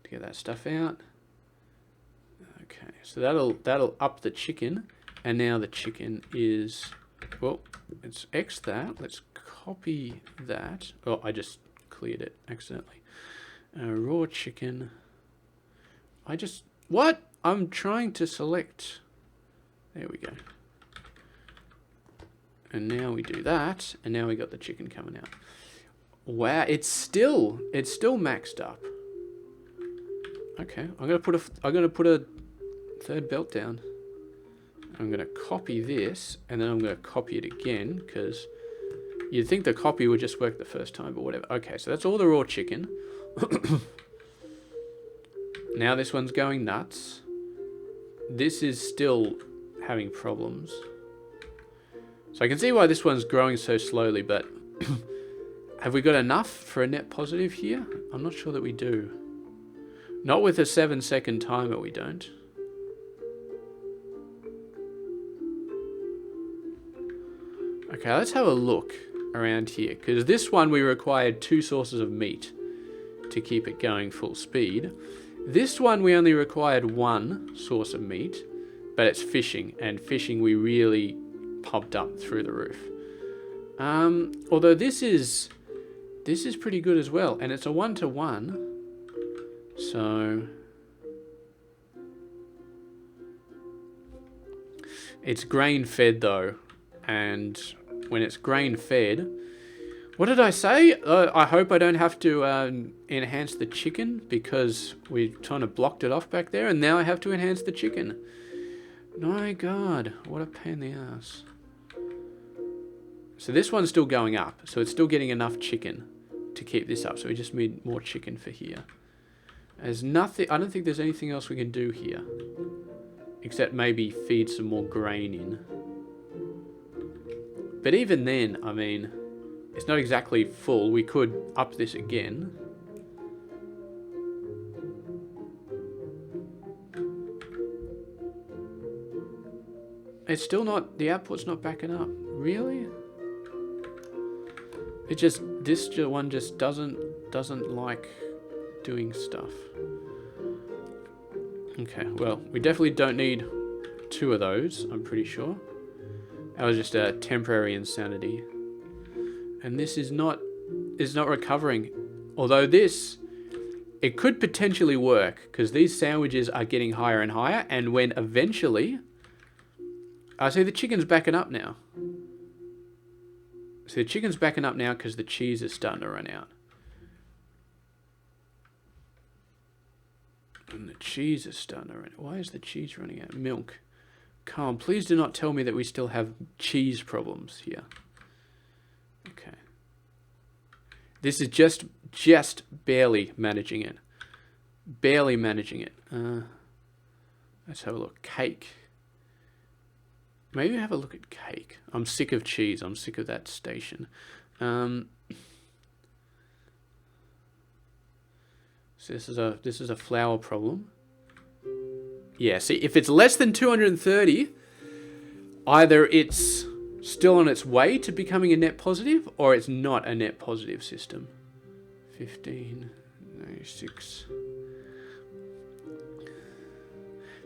to get that stuff out. Okay, so that'll up the chicken, and now the chicken is, well, let's X that. Let's copy that. Oh, I just cleared it accidentally. Raw chicken. What? I'm trying to select. There we go. And now we do that, and now we got the chicken coming out. Wow, it's still maxed up. Okay, I'm gonna put a third belt down. I'm gonna copy this, and then I'm gonna copy it again, because you'd think the copy would just work the first time, but whatever. Okay, so that's all the raw chicken. Now this one's going nuts. This is still having problems. So I can see why this one's growing so slowly, but have we got enough for a net positive here? I'm not sure that we do. Not with a 7-second timer, we don't. Okay, let's have a look around here, because this one we required 2 sources of meat to keep it going full speed. This one we only required 1 source of meat, but it's fishing, and fishing we really pumped up through the roof. Although this is pretty good as well, and it's a 1-to-1, so it's grain fed though, and when it's grain fed, what did I say? I hope I don't have to enhance the chicken, because we kind of blocked it off back there, and now I have to enhance the chicken. My God, what a pain in the ass. So this one's still going up, so it's still getting enough chicken to keep this up, so we just need more chicken for here. There's nothing, I don't think there's anything else we can do here, except maybe feed some more grain in. But even then, I mean, it's not exactly full. We could up this again. It's still not, the output's not backing up. Really? It just, this one just doesn't like doing stuff. Okay, well, we definitely don't need 2 of those, I'm pretty sure. That was just a temporary insanity. And this is not recovering. Although this, it could potentially work, because these sandwiches are getting higher and higher, and when eventually... I see the chicken's backing up now. So the chicken's backing up now because the cheese is starting to run out. And the cheese is starting to run out. Why is the cheese running out? Milk. Come on, please do not tell me that we still have cheese problems here. Okay. This is just barely managing it. Barely managing it. Let's have a look. Cake. Maybe have a look at cake. I'm sick of cheese. I'm sick of that station. So this is a flour problem. Yeah, see, if it's less than 230, either it's still on its way to becoming a net positive, or it's not a net positive system. 15, 96.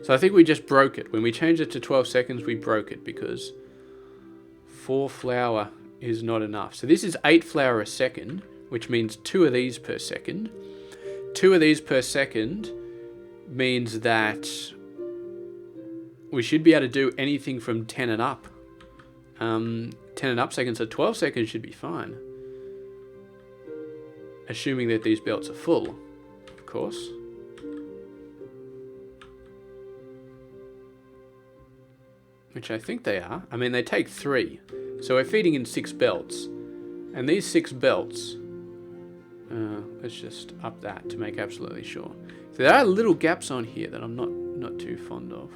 So I think we just broke it. When we changed it to 12 seconds, we broke it because 4 flour is not enough. So this is 8 flour a second, which means 2 of these per second. 2 of these per second means that we should be able to do anything from 10 and up. 10 and up seconds, so 12 seconds should be fine. Assuming that these belts are full, of course. Which I think they are. I mean, they take 3. So we're feeding in 6 belts. And these 6 belts... let's just up that to make absolutely sure. So there are little gaps on here that I'm not too fond of.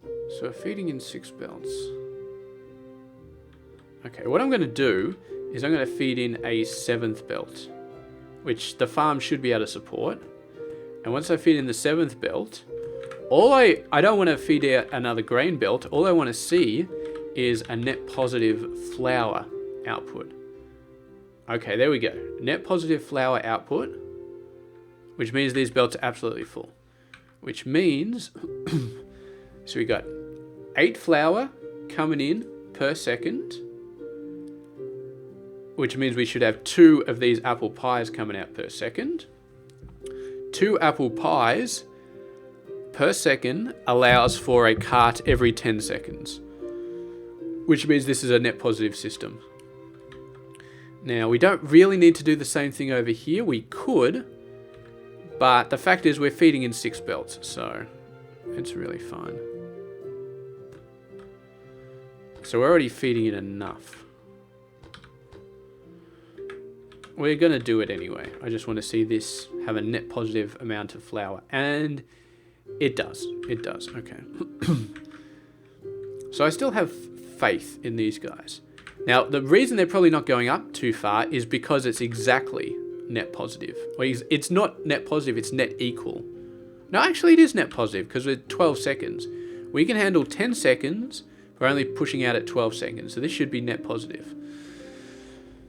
So we're feeding in 6 belts. Okay, what I'm going to do is I'm going to feed in a 7th belt, which the farm should be able to support. And once I feed in the 7th belt... I don't want to feed out another grain belt. All I want to see is a net positive flour output. Okay, there we go. Net positive flour output, which means these belts are absolutely full. Which means, so we got 8 flour coming in per second, which means we should have 2 of these apple pies coming out per second. 2 apple pies per second allows for a cart every 10 seconds, which means this is a net positive system. Now, we don't really need to do the same thing over here. We could, but the fact is we're feeding in 6 belts, so it's really fine. So we're already feeding in enough. We're going to do it anyway. I just want to see this have a net positive amount of flour, and it does. It does. Okay. So I still have faith in these guys. Now, the reason they're probably not going up too far is because it's exactly net positive. Well, it's not net positive, it's net equal. No, actually it is net positive because we're 12 seconds. We can handle 10 seconds. We're only pushing out at 12 seconds. So this should be net positive.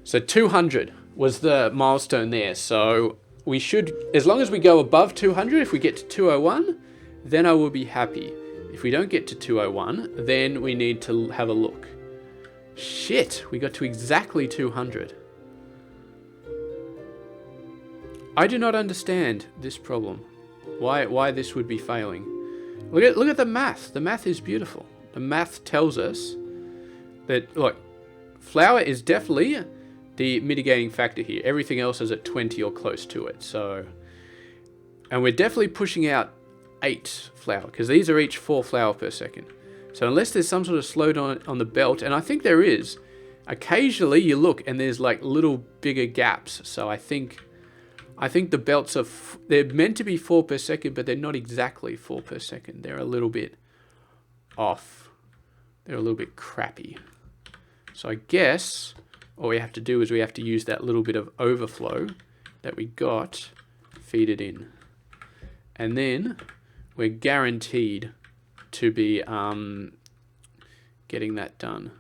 So 200 was the milestone there. So we should, as long as we go above 200, if we get to 201, then I will be happy. If we don't get to 201, then we need to have a look. Shit, we got to exactly 200. I do not understand this problem. Why this would be failing. Look at the math. The math is beautiful. The math tells us that, look, flour is definitely the mitigating factor here. Everything else is at 20 or close to it. So, and we're definitely pushing out 8 flour because these are each 4 flour per second. So unless there's some sort of slowdown on the belt, and I think there is, occasionally you look and there's like little bigger gaps. So I think the belts are, they're meant to be 4 per second, but they're not exactly 4 per second. They're a little bit off. They're a little bit crappy. So I guess all we have to do is we have to use that little bit of overflow that we got, feed it in. And then we're guaranteed to be getting that done.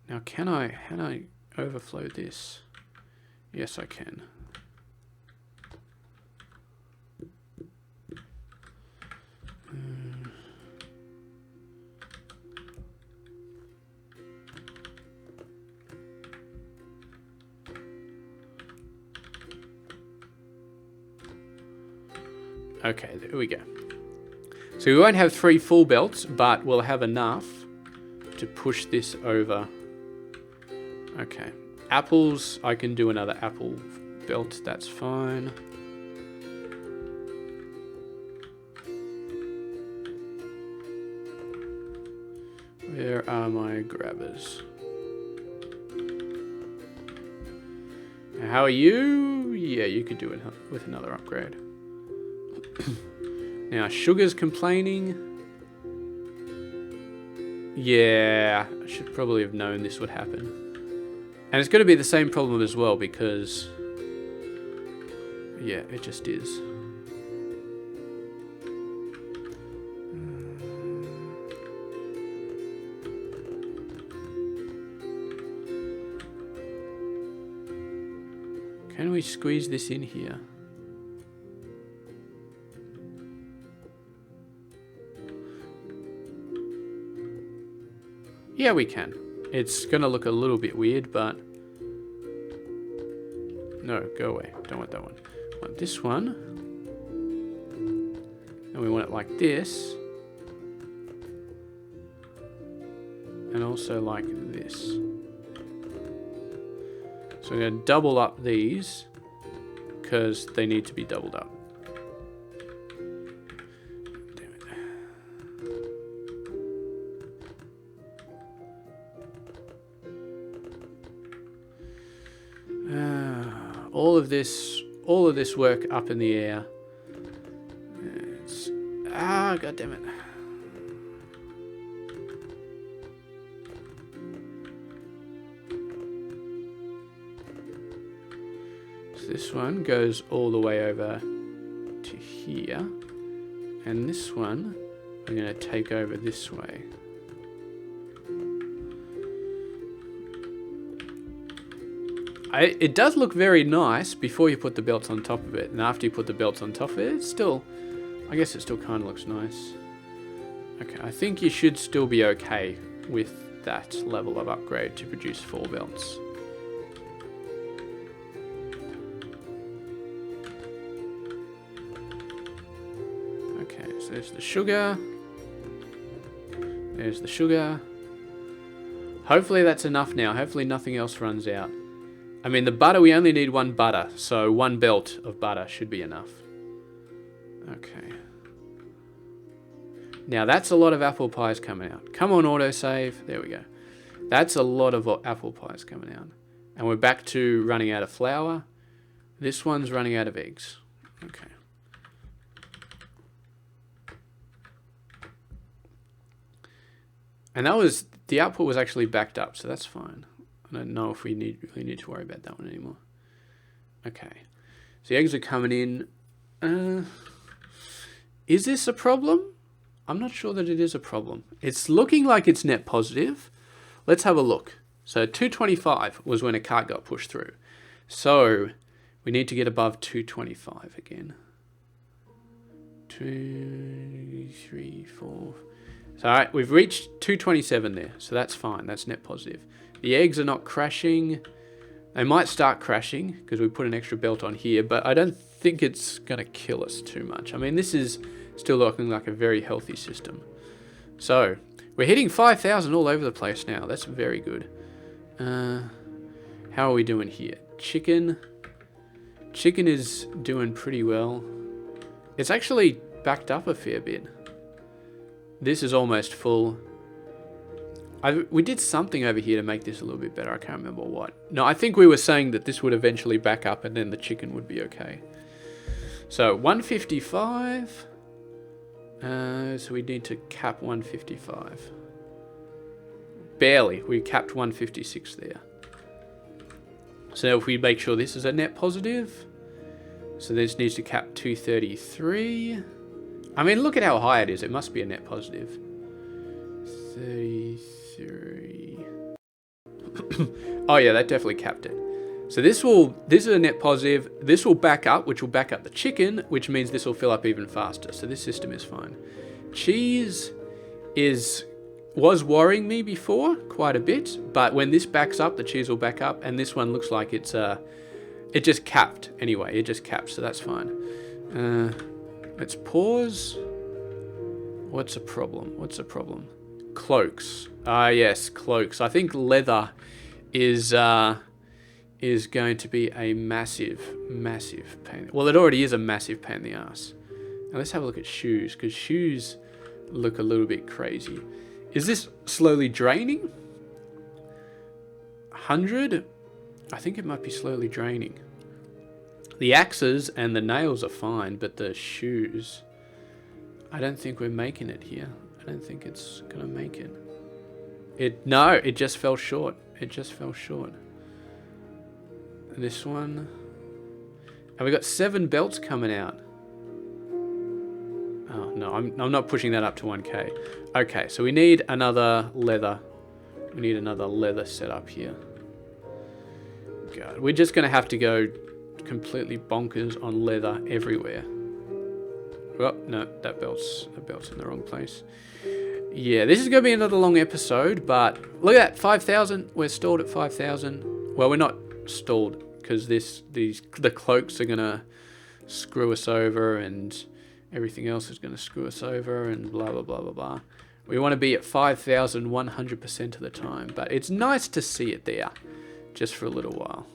Now, can I overflow this? Yes, I can. Okay, there we go. So we won't have 3 full belts, but we'll have enough to push this over. Okay. Apples, I can do another apple belt, that's fine. Where are my grabbers? How are you? Yeah, you could do it with another upgrade. Now, Sugar's complaining. Yeah, I should probably have known this would happen. And it's going to be the same problem as well because... yeah, it just is. Can we squeeze this in here? Yeah, we can. It's going to look a little bit weird, but... no, go away. Don't want that one. I want this one. And we want it like this. And also like this. So I'm going to double up these because they need to be doubled up. All of this work up in the air. God damn it. So this one goes all the way over to here. And this one, I'm going to take over this way. It does look very nice before you put the belts on top of it, and after you put the belts on top of it, it's still, I guess it still kind of looks nice. Okay, I think you should still be okay with that level of upgrade to produce 4 belts. Okay, so there's the sugar. There's the sugar. Hopefully that's enough now. Hopefully nothing else runs out. I mean, the butter, we only need 1 butter, so 1 belt of butter should be enough. Okay. Now, that's a lot of apple pies coming out. Come on, autosave. There we go. That's a lot of apple pies coming out. And we're back to running out of flour. This one's running out of eggs. Okay. And that was, the output was actually backed up, so that's fine. I don't know if we really need to worry about that one anymore. Okay. So the eggs are coming in. Is this a problem? I'm not sure that it is a problem. It's looking like it's net positive. Let's have a look. So 225 was when a cart got pushed through. So we need to get above 225 again. 2, 3, 4. So all right, we've reached 227 there. So that's fine. That's net positive. The eggs are not crashing. They might start crashing because we put an extra belt on here, but I don't think it's going to kill us too much. I mean, this is still looking like a very healthy system. So, we're hitting 5,000 all over the place now. That's very good. How are we doing here? Chicken. Chicken is doing pretty well. It's actually backed up a fair bit. This is almost full. We did something over here to make this a little bit better. I can't remember what. No, I think we were saying that this would eventually back up and then the chicken would be okay. So 155. So we need to cap 155. Barely. We capped 156 there. So now if we make sure this is a net positive. So this needs to cap 233. I mean, look at how high it is. It must be a net positive. 33. Oh yeah, that definitely capped it. So this is a net positive. This will back up, which will back up the chicken, which means this will fill up even faster. So this system is fine. Cheese was worrying me before quite a bit, but when this backs up, the cheese will back up, and this one looks like it just capped anyway. It just capped, so that's fine. Let's pause. What's a problem? What's a problem? Cloaks. Ah, yes, cloaks. I think leather is going to be a massive pain. Well, it already is a massive pain in the ass. Now let's have a look at shoes, because shoes look a little bit crazy. Is this slowly draining? 100? I think it might be slowly draining. The axes and the nails are fine, but the shoes, I don't think we're making it here. I don't think it's gonna make it. No, it just fell short. It just fell short. This one, and we got 7 belts coming out. Oh no, I'm not pushing that up to 1K. Okay, so we need another leather. We need another leather setup here. God, we're just gonna have to go completely bonkers on leather everywhere. Oh no, that belt's in the wrong place. Yeah, this is gonna be another long episode, but look at that, 5,000. We're stalled at 5,000. Well, we're not stalled because the cloaks are gonna screw us over, and everything else is gonna screw us over, and blah blah blah blah blah. We want to be at 5,000 100% of the time, but it's nice to see it there, just for a little while.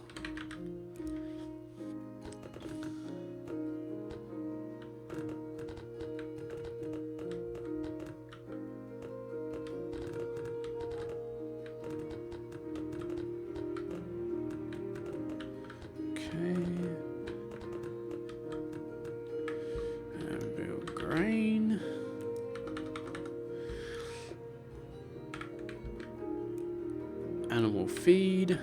Grain. Animal feed.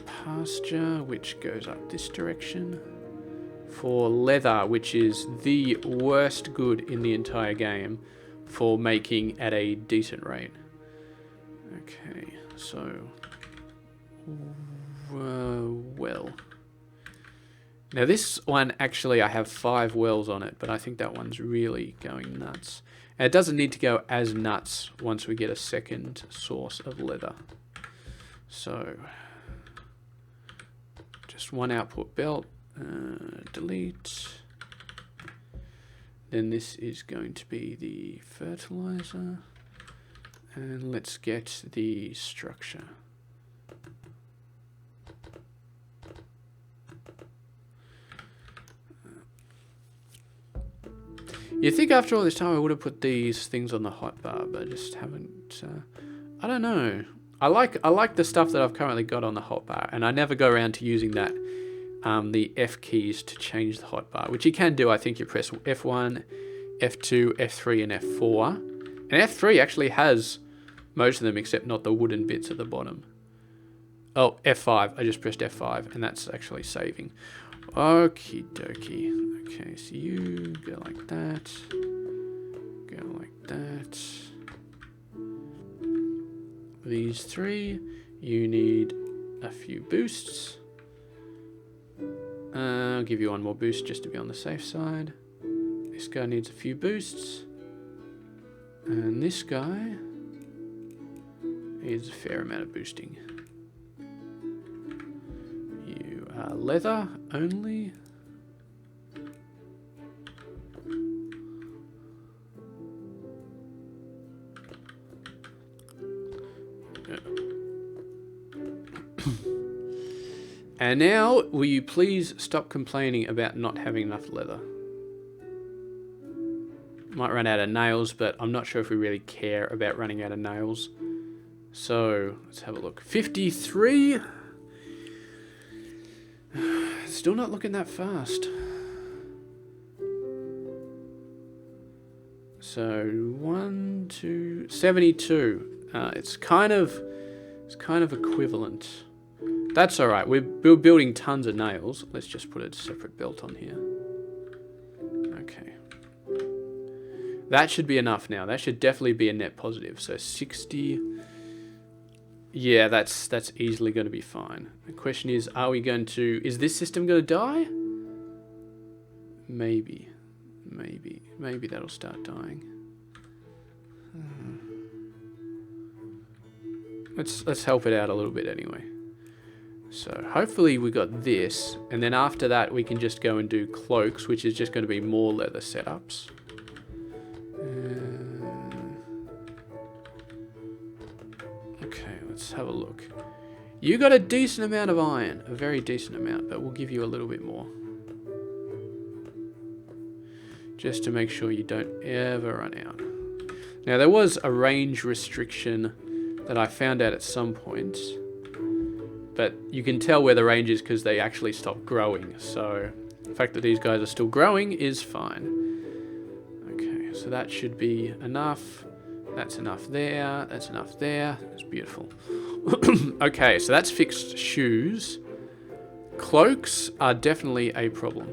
Pasture, which goes up this direction. For leather, which is the worst good in the entire game for making at a decent rate. Okay, so well. Now this one, actually, I have 5 wells on it, but I think that one's really going nuts. And it doesn't need to go as nuts once we get a second source of leather. So, just 1 output belt, delete. Then this is going to be the fertilizer. And let's get the structure. You'd think after all this time I would have put these things on the hotbar, but I just haven't. I don't know. I like the stuff that I've currently got on the hotbar, and I never go around to using that the F keys to change the hotbar, which you can do. I think you press F1, F2, F3, and F4, and F3 actually has most of them except not the wooden bits at the bottom. Oh, F5. I just pressed F5, and that's actually saving. Okie dokie. Okay, so you go like that. Go like that. These 3, you need a few boosts. I'll give you 1 more boost just to be on the safe side. This guy needs a few boosts. And this guy needs a fair amount of boosting. You are leather only. And now, will you please stop complaining about not having enough leather? Might run out of nails, but I'm not sure if we really care about running out of nails. So, let's have a look. 53? Still not looking that fast. So, 1, 2, 72. It's kind of equivalent. That's alright, we're building tons of nails. Let's just put a separate belt on here. Okay. That should be enough now. That should definitely be a net positive. So 60. Yeah, that's easily going to be fine. The question is, are we going to... Is this system going to die? Maybe. Maybe that'll start dying. Let's help it out a little bit anyway. So hopefully we got this, and then after that we can just go and do cloaks, which is just going to be more leather setups. Okay, let's have a look. You got a decent amount of iron, a very decent amount, but we'll give you a little bit more. Just to make sure you don't ever run out. Now there was a range restriction that I found out at some point, but you can tell where the range is because they actually stopped growing. So the fact that these guys are still growing is fine. Okay, so that should be enough. That's enough there. That's enough there. That's beautiful. Okay, so that's fixed shoes. Cloaks are definitely a problem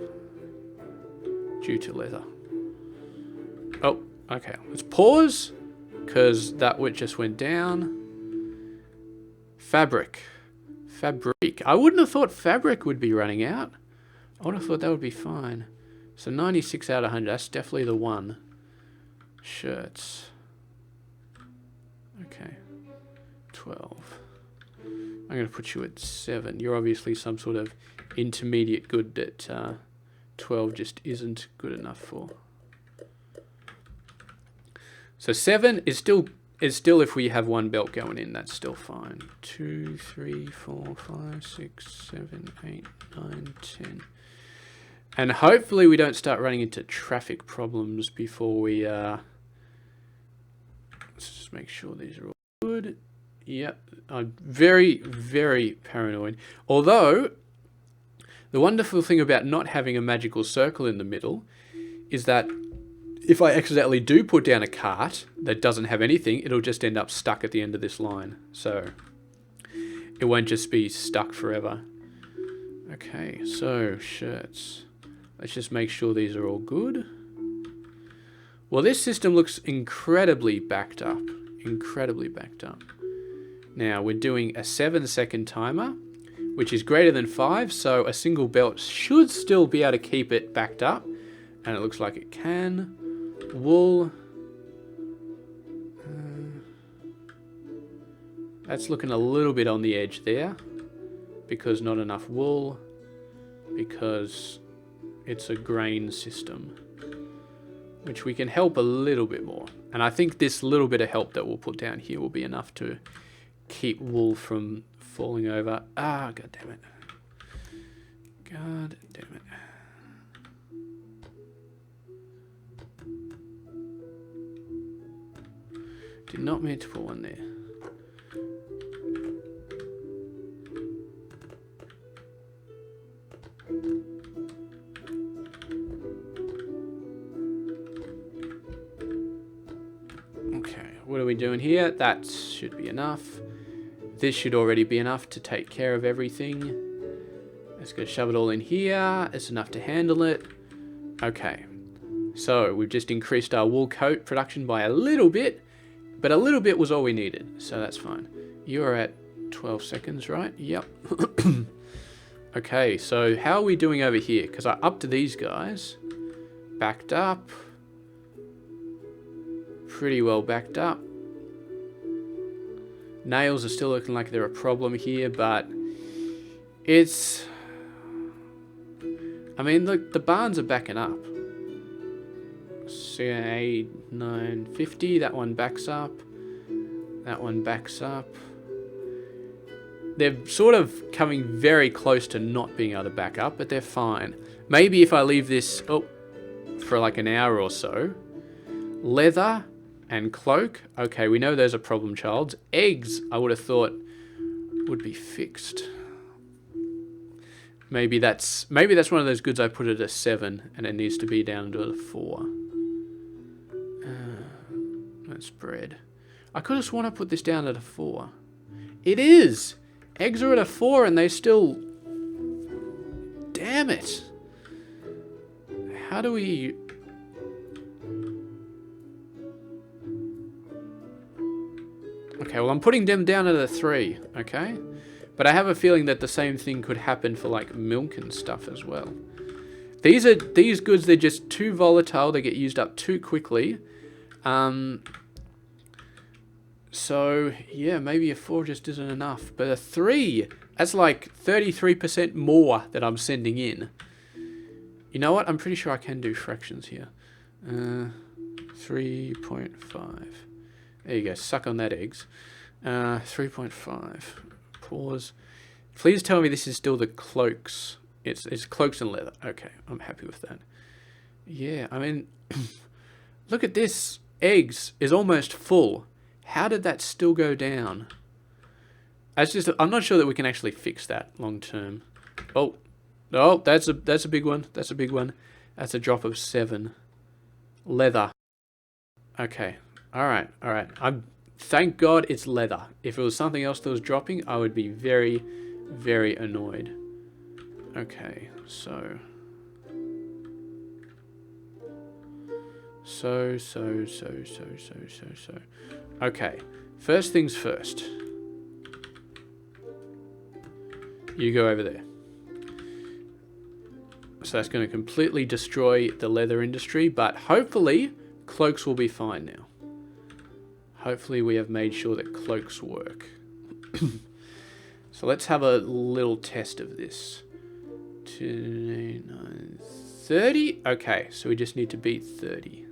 due to leather. Oh, okay. Let's pause because that just went down. Fabric. I wouldn't have thought fabric would be running out. I would have thought that would be fine. So 96 out of 100. That's definitely the one. Shirts. Okay. 12. I'm going to put you at 7. You're obviously some sort of intermediate good that 12 just isn't good enough for. So 7 is still if we have one belt going in, that's still fine. 2, 3, 4, 5, 6, 7, 8, 9, 10. And hopefully we don't start running into traffic problems before we... Let's just make sure these are all good. Yep, I'm very, very paranoid. Although, the wonderful thing about not having a magical circle in the middle is that if I accidentally do put down a cart that doesn't have anything, it'll just end up stuck at the end of this line. So it won't just be stuck forever. Okay, so shirts. Let's just make sure these are all good. Well, this system looks incredibly backed up. Incredibly backed up. Now, we're doing a 7-second timer, which is greater than 5, so a single belt should still be able to keep it backed up. And it looks like it can. Wool. That's looking a little bit on the edge there. Because not enough wool. Because it's a grain system. Which we can help a little bit more. And I think this little bit of help that we'll put down here will be enough to keep wool from falling over. Ah, god damn it. God damn it. Did not mean to put one there. Okay, what are we doing here? That should be enough. This should already be enough to take care of everything. Let's go shove it all in here. It's enough to handle it. Okay, so we've just increased our wool coat production by a little bit. But a little bit was all we needed, so that's fine. You're at 12 seconds, right? Yep. Okay, so how are we doing over here? Because I upped these guys. Backed up. Pretty well backed up. Nails are still looking like they're a problem here, but it's... I mean, look, the barns are backing up. 8, 9, 50. That one backs up. That one backs up. They're sort of coming very close to not being able to back up, but they're fine. Maybe if I leave this for like an hour or so. Leather and cloak. Okay, we know there's a problem, childs. Eggs, I would have thought, would be fixed. Maybe that's one of those goods I put at a 7 and it needs to be down to a 4. That's bread. I could have sworn I put this down at a 4. It is! Eggs are at a 4 and they still... Damn it! How do we... Okay, well, I'm putting them down at a 3, okay? But I have a feeling that the same thing could happen for, like, milk and stuff as well. These goods, they're just too volatile. They get used up too quickly. So, yeah, maybe a 4 just isn't enough. But a 3, that's like 33% more that I'm sending in. You know what? I'm pretty sure I can do fractions here. 3.5. There you go. Suck on that, eggs. 3.5. Pause. Please tell me this is still the cloaks. It's cloaks and leather. Okay, I'm happy with that. Yeah, I mean, look at this. Eggs is almost full. How did that still go down? I'm not sure that we can actually fix that long term. Oh, that's a big one. That's a big one. That's a drop of 7. Leather. Okay. All right. Thank God it's leather. If it was something else that was dropping, I would be very, very annoyed. Okay, so. Okay, first things first. You go over there. So that's going to completely destroy the leather industry, but hopefully cloaks will be fine now. Hopefully we have made sure that cloaks work. So let's have a little test of this. 29, 30? Okay, so we just need to beat 30.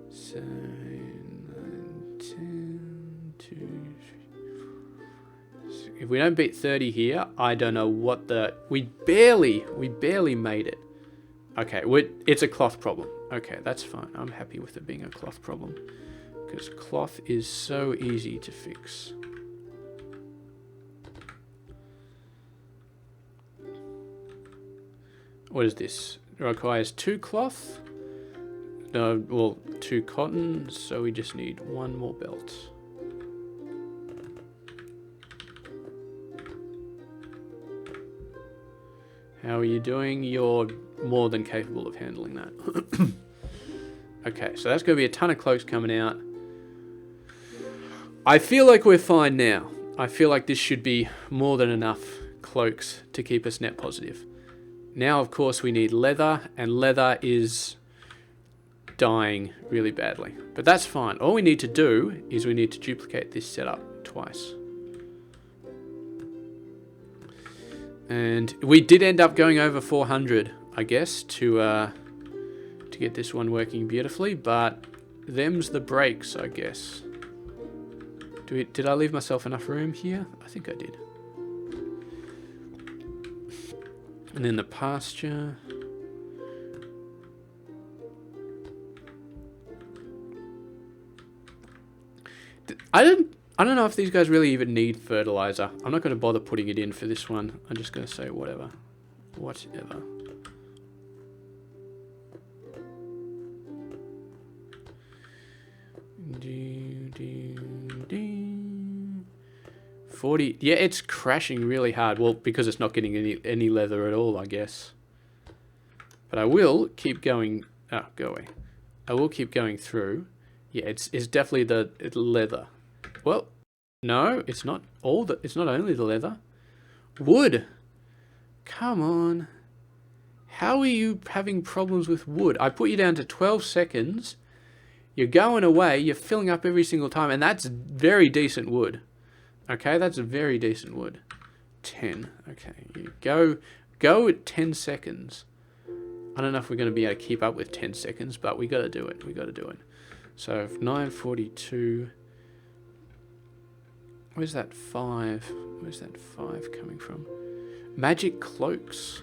So, 9, 10, 2, 3. If we don't beat 30 here, I don't know what the... We barely made it. Okay, it's a cloth problem. Okay, that's fine. I'm happy with it being a cloth problem. Because cloth is so easy to fix. What is this? It requires 2 cloth. No, well, 2 cotton. So we just need 1 more belt. How are you doing? You're more than capable of handling that. Okay, so that's going to be a ton of cloaks coming out. I feel like we're fine now. I feel like this should be more than enough cloaks to keep us net positive. Now, of course, we need leather, and leather is dying really badly. But that's fine. All we need to do is we need to duplicate this setup twice. And we did end up going over 400, I guess, to get this one working beautifully, but them's the breaks, I guess. Did I leave myself enough room here? I think I did. And then the pasture. I don't know if these guys really even need fertilizer. I'm not going to bother putting it in for this one. I'm just going to say whatever. Whatever. Do. 40. Yeah, it's crashing really hard. Well, because it's not getting any leather at all, I guess. But I will keep going. Oh, go away. I will keep going through. Yeah, it's definitely the leather. Well, no, it's not all the. It's not only the leather. Wood. Come on. How are you having problems with wood? I put you down to 12 seconds. You're going away. You're filling up every single time, and that's very decent wood. Okay, that's a very decent wood. 10. Okay, you go at 10 seconds. I don't know if we're going to be able to keep up with 10 seconds, but we got to do it. We got to do it. So 9:42. Where's that 5? Where's that 5 coming from? Magic cloaks.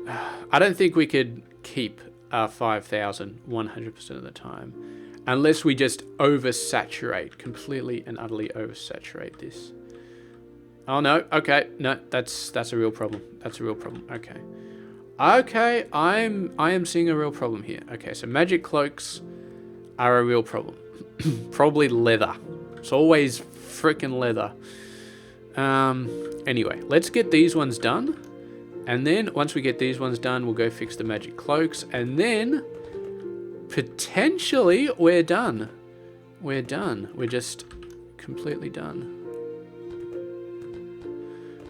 I don't think we could keep 5,000 100% of the time. Unless we just oversaturate, completely and utterly oversaturate this. Oh no, okay, no, that's a real problem. That's a real problem. Okay. Okay, I am seeing a real problem here. Okay, so magic cloaks are a real problem. Probably leather. It's always freaking leather. Anyway, let's get these ones done. And then once we get these ones done, we'll go fix the magic cloaks, and then potentially we're done. we're done. We're just completely done.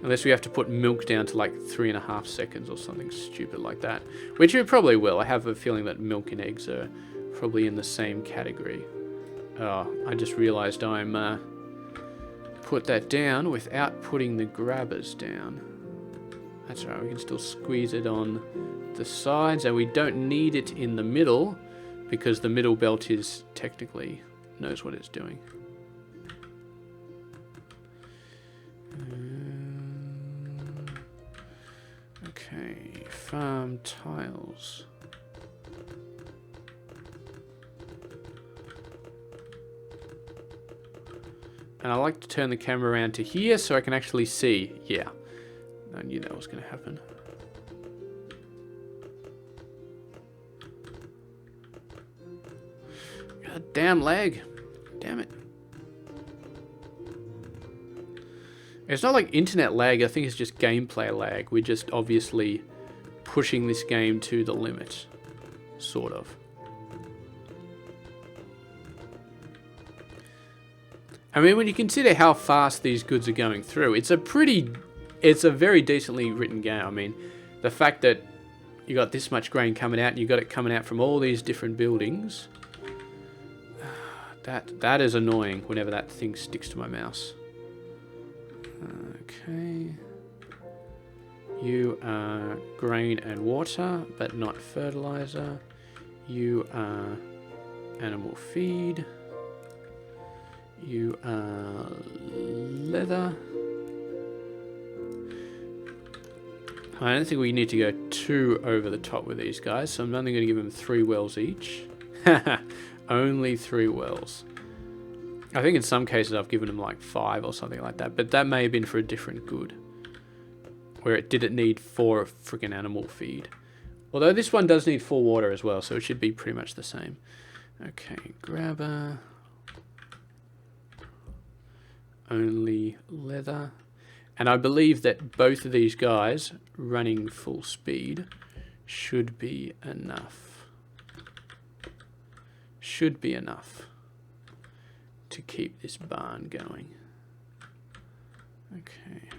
Unless we have to put milk down to like 3.5 seconds or something stupid like that. Which we probably will. I have a feeling that milk and eggs are probably in the same category. Oh, I just realized I'm put that down without putting the grabbers down. That's right, we can still squeeze it on the sides, and we don't need it in the middle because the middle belt is technically knows what it's doing. Okay, farm tiles. And I like to turn the camera around to here so I can actually see. Yeah, I knew that was going to happen. God damn lag. Damn it. It's not like internet lag, I think it's just gameplay lag. We're just obviously pushing this game to the limit. Sort of. I mean, when you consider how fast these goods are going through, it's a very decently written game. I mean, the fact that you got this much grain coming out and you got it coming out from all these different buildings, that is annoying whenever that thing sticks to my mouse. Okay. You are grain and water, but not fertilizer. You are animal feed. You are leather. I don't think we need to go too over the top with these guys, so I'm only going to give them 3 wells each. Only 3 wells. I think in some cases I've given them like 5 or something like that, but that may have been for a different good. Where it didn't need 4 freaking animal feed. Although this one does need 4 water as well, so it should be pretty much the same. Okay, grabber. Only leather. And I believe that both of these guys running full speed should be enough. Should be enough to keep this barn going. Okay.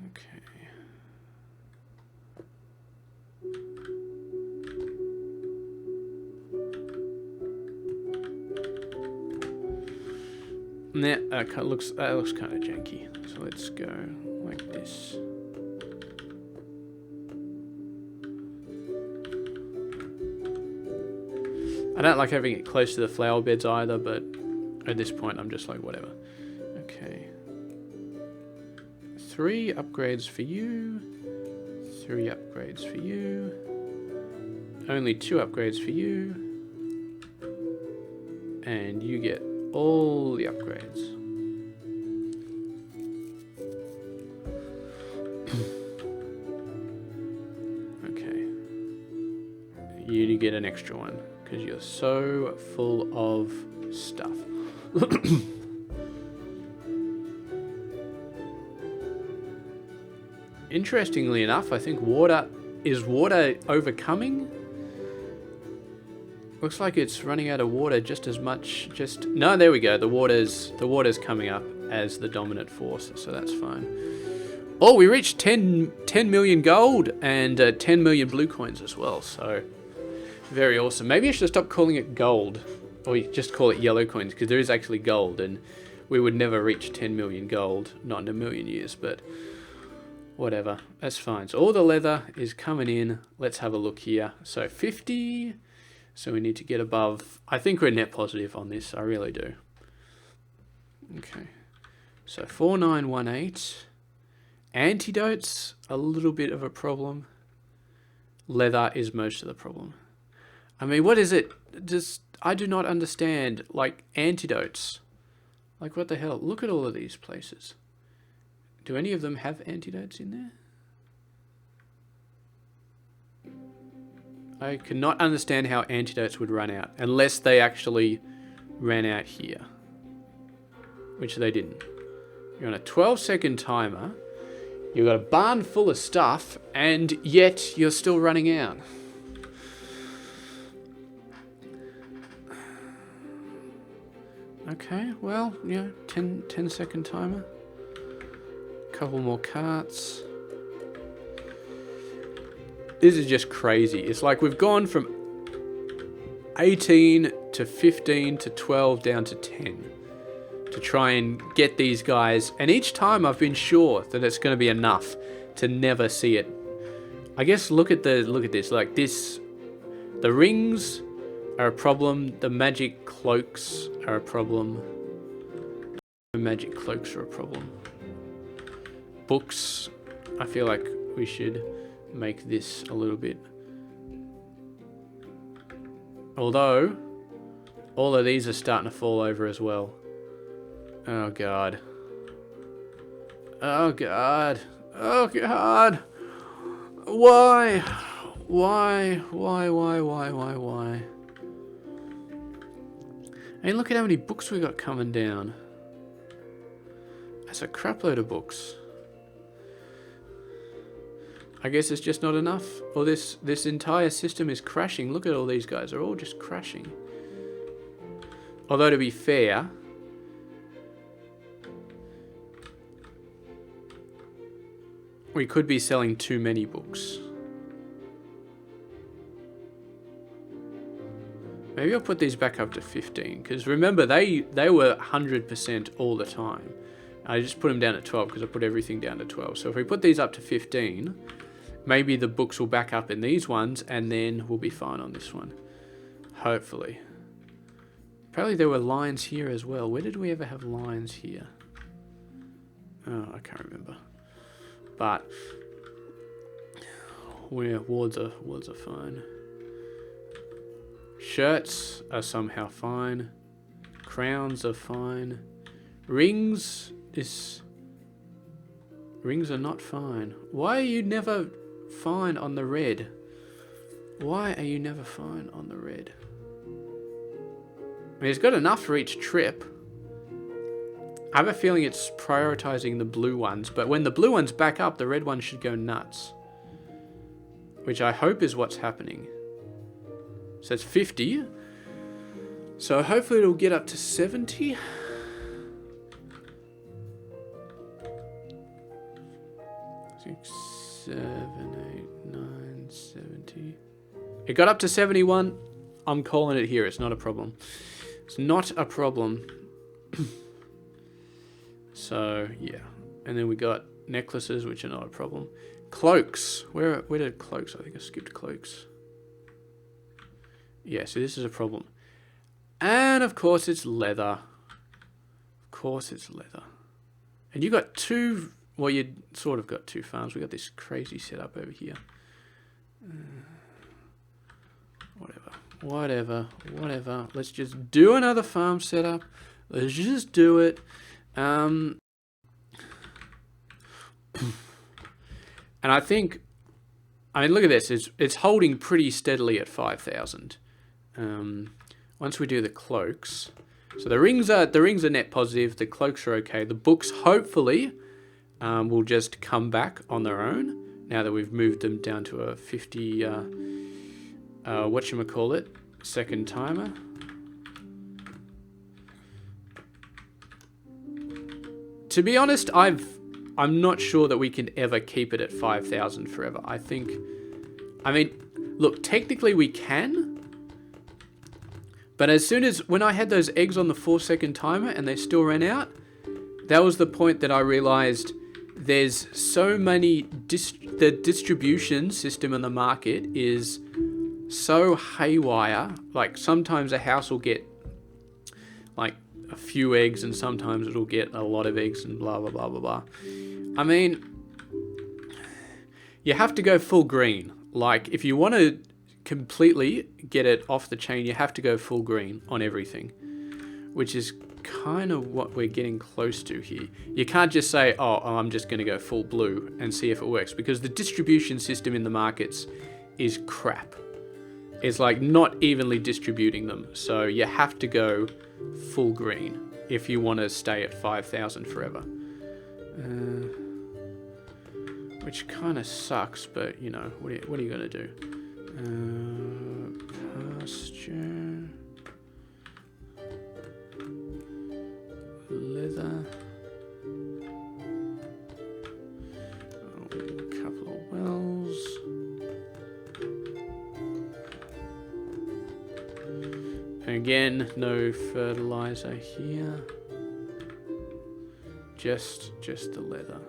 Okay. That looks kind of janky. So let's go like this. I don't like having it close to the flower beds either, but at this point I'm just like, whatever. Okay. 3 upgrades for you. 3 upgrades for you. Only 2 upgrades for you. And you get all the upgrades. Okay. You get an extra one. Because you're so full of stuff. Interestingly enough, I think water overcoming? Looks like it's running out of water just as much. No, there we go. The water's coming up as the dominant force, so that's fine. Oh, we reached 10 million gold and 10 million blue coins as well, so very awesome. Maybe I should stop calling it gold, or just call it yellow coins, because there is actually gold, and we would never reach 10 million gold, not in a million years, but whatever, that's fine. So all the leather is coming in. Let's have a look here. So 50, so we need to get above, I think we're net positive on this, I really do. Okay, so 4918. Antidotes, a little bit of a problem. Leather is most of the problem. I mean, what is it? I do not understand, like, antidotes. Like, what the hell? Look at all of these places. Do any of them have antidotes in there? I cannot understand how antidotes would run out, unless they actually ran out here. Which they didn't. You're on a 12-second timer. You've got a barn full of stuff, and yet you're still running out. Okay, well, yeah, 10-second timer. Couple more carts. This is just crazy. It's like we've gone from 18 to 15 to 12 down to 10 to try and get these guys. And each time I've been sure that it's going to be enough to never see it. I guess look at this. Like this, the rings are a problem. The magic cloaks are a problem. The magic cloaks are a problem. Books, I feel like we should make this a little bit. Although, all of these are starting to fall over as well. Oh god. Oh god. Oh god. Why? Why? Hey, look at how many books we got coming down. That's a crap load of books. I guess it's just not enough. Or this entire system is crashing. Look at all these guys. They're all just crashing. Although to be fair, we could be selling too many books. Maybe I'll put these back up to 15. Because remember, they were 100% all the time. I just put them down at 12 because I put everything down to 12. So if we put these up to 15... maybe the books will back up in these ones, and then we'll be fine on this one. Hopefully. Apparently there were lines here as well. Where did we ever have lines here? Oh, I can't remember. But wards are fine. Shirts are somehow fine. Crowns are fine. Rings are not fine. Why are you never fine on the red? Why are you never fine on the red? I mean, it's got enough for each trip. I have a feeling it's prioritizing the blue ones, but when the blue ones back up, the red ones should go nuts. Which I hope is what's happening. So it's 50. So hopefully it'll get up to 70. Six, 7, 8, 9, 70. It got up to 71. I'm calling it here. It's not a problem. It's not a problem. So, yeah. And then we got necklaces, which are not a problem. Cloaks. Where did cloaks? I think I skipped cloaks. Yeah, so this is a problem. And, of course, it's leather. Of course it's leather. And you got two... well, you sort of got two farms. We got this crazy setup over here. Whatever. Let's just do another farm setup. Let's just do it. And I think, I mean, look at this. It's holding pretty steadily at 5,000. Once we do the cloaks, so the rings are net positive. The cloaks are okay. The books hopefully will just come back on their own now that we've moved them down to a 50. Whatchamacallit, second timer. To be honest, I'm not sure that we can ever keep it at 5,000 forever. I mean, look, technically we can, but as soon as, when I had those eggs on the 4-second timer and they still ran out, that was the point that I realized there's so many, the distribution system in the market is so haywire. Like sometimes a house will get like a few eggs and sometimes it'll get a lot of eggs and blah blah blah blah blah. I mean, you have to go full green. Like if you want to completely get it off the chain, you have to go full green on everything, which is kind of what we're getting close to here. You can't just say, oh, I'm just going to go full blue and see if it works, because the distribution system in the markets is crap. It's like not evenly distributing them. So you have to go full green if you want to stay at 5,000 forever. which kind of sucks, but you know, what are you gonna do? Pasture, leather, a couple of wells. Again, no fertilizer here. Just the leather.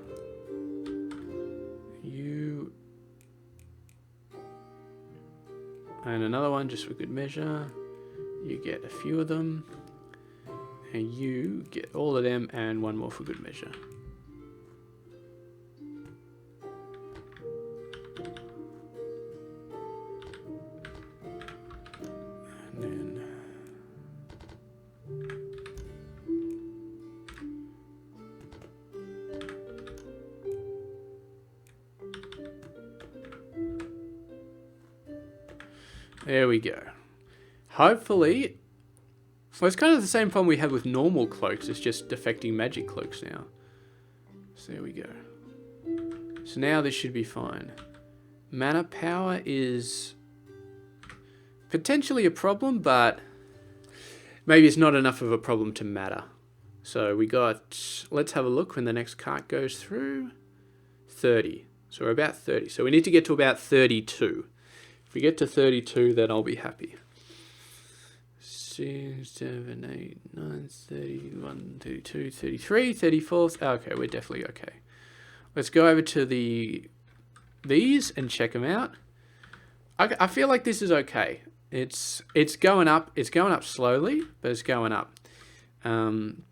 You and another one just for good measure. You get a few of them, and you get all of them, and one more for good measure. And then there we go. Hopefully, well, it's kind of the same problem we had with normal cloaks. It's just affecting magic cloaks now. So there we go. So now this should be fine. Mana power is potentially a problem, but maybe it's not enough of a problem to matter. So we got, let's have a look when the next cart goes through. 30. So we're about 30. So we need to get to about 32. If we get to 32, then I'll be happy. 6, 7, 8, 9, 31, 32, 33, 34. Okay, we're definitely okay. Let's go over to these and check them out. I feel like this is okay. It's going up. It's going up slowly, but it's going up. And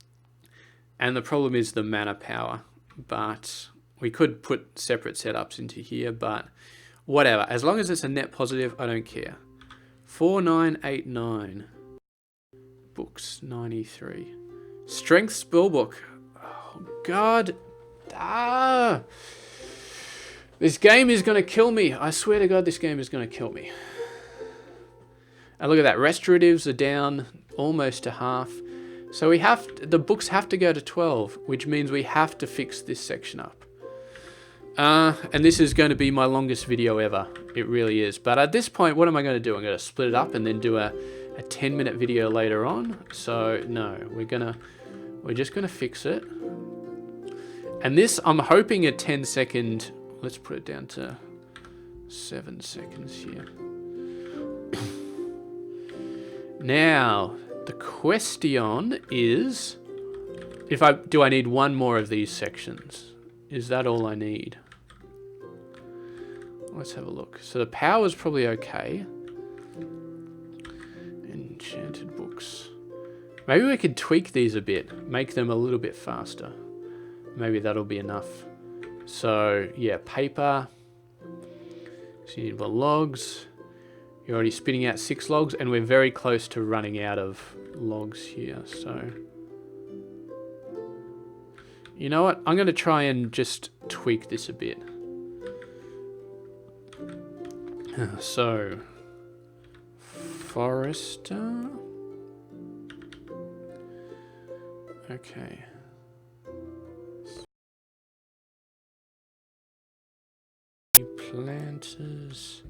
the problem is the mana power. But we could put separate setups into here, but whatever. As long as it's a net positive, I don't care. 4989. Books 93. Strength spellbook. Oh God. This game is gonna kill me. I swear to God, this game is gonna kill me. And look at that. Restoratives are down almost to half. So we have the books have to go to 12, which means we have to fix this section up. And this is going to be my longest video ever. It really is. But at this point, what am I going to do? I'm going to split it up and then do a 10-minute video later on. So no, we're just gonna fix it. And this, I'm hoping a 10-second. Let's put it down to 7 seconds here. Now, the question is, do I need one more of these sections? Is that all I need? Let's have a look. So the power's probably okay. Enchanted books. Maybe we could tweak these a bit, make them a little bit faster. Maybe that'll be enough. So yeah, paper. So you need more logs. You're already spitting out 6 logs, and we're very close to running out of logs here. So you know what? I'm going to try and just tweak this a bit. So Forester. Okay. Planters.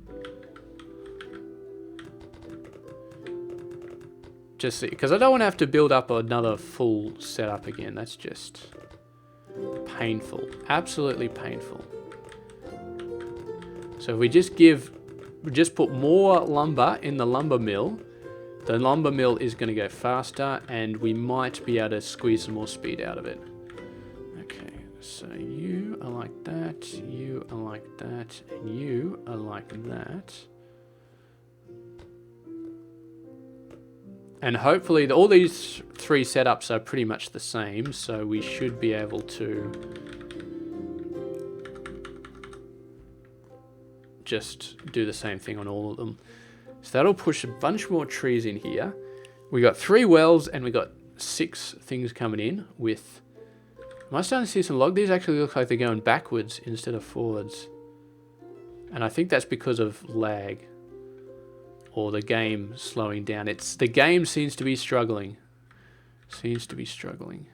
Just because I don't want to have to build up another full setup again. That's just painful. Absolutely painful. So if we just put more lumber in the lumber mill is going to go faster, and we might be able to squeeze some more speed out of it. Okay, so you are like that, you are like that, and you are like that. And hopefully all these 3 setups are pretty much the same, so we should be able to just do the same thing on all of them. So that'll push a bunch more trees in here. We got 3 wells and we got 6 things coming in with... Am I starting to see some log? These actually look like they're going backwards instead of forwards. And I think that's because of lag. Or the game slowing down. The game seems to be struggling. Seems to be struggling.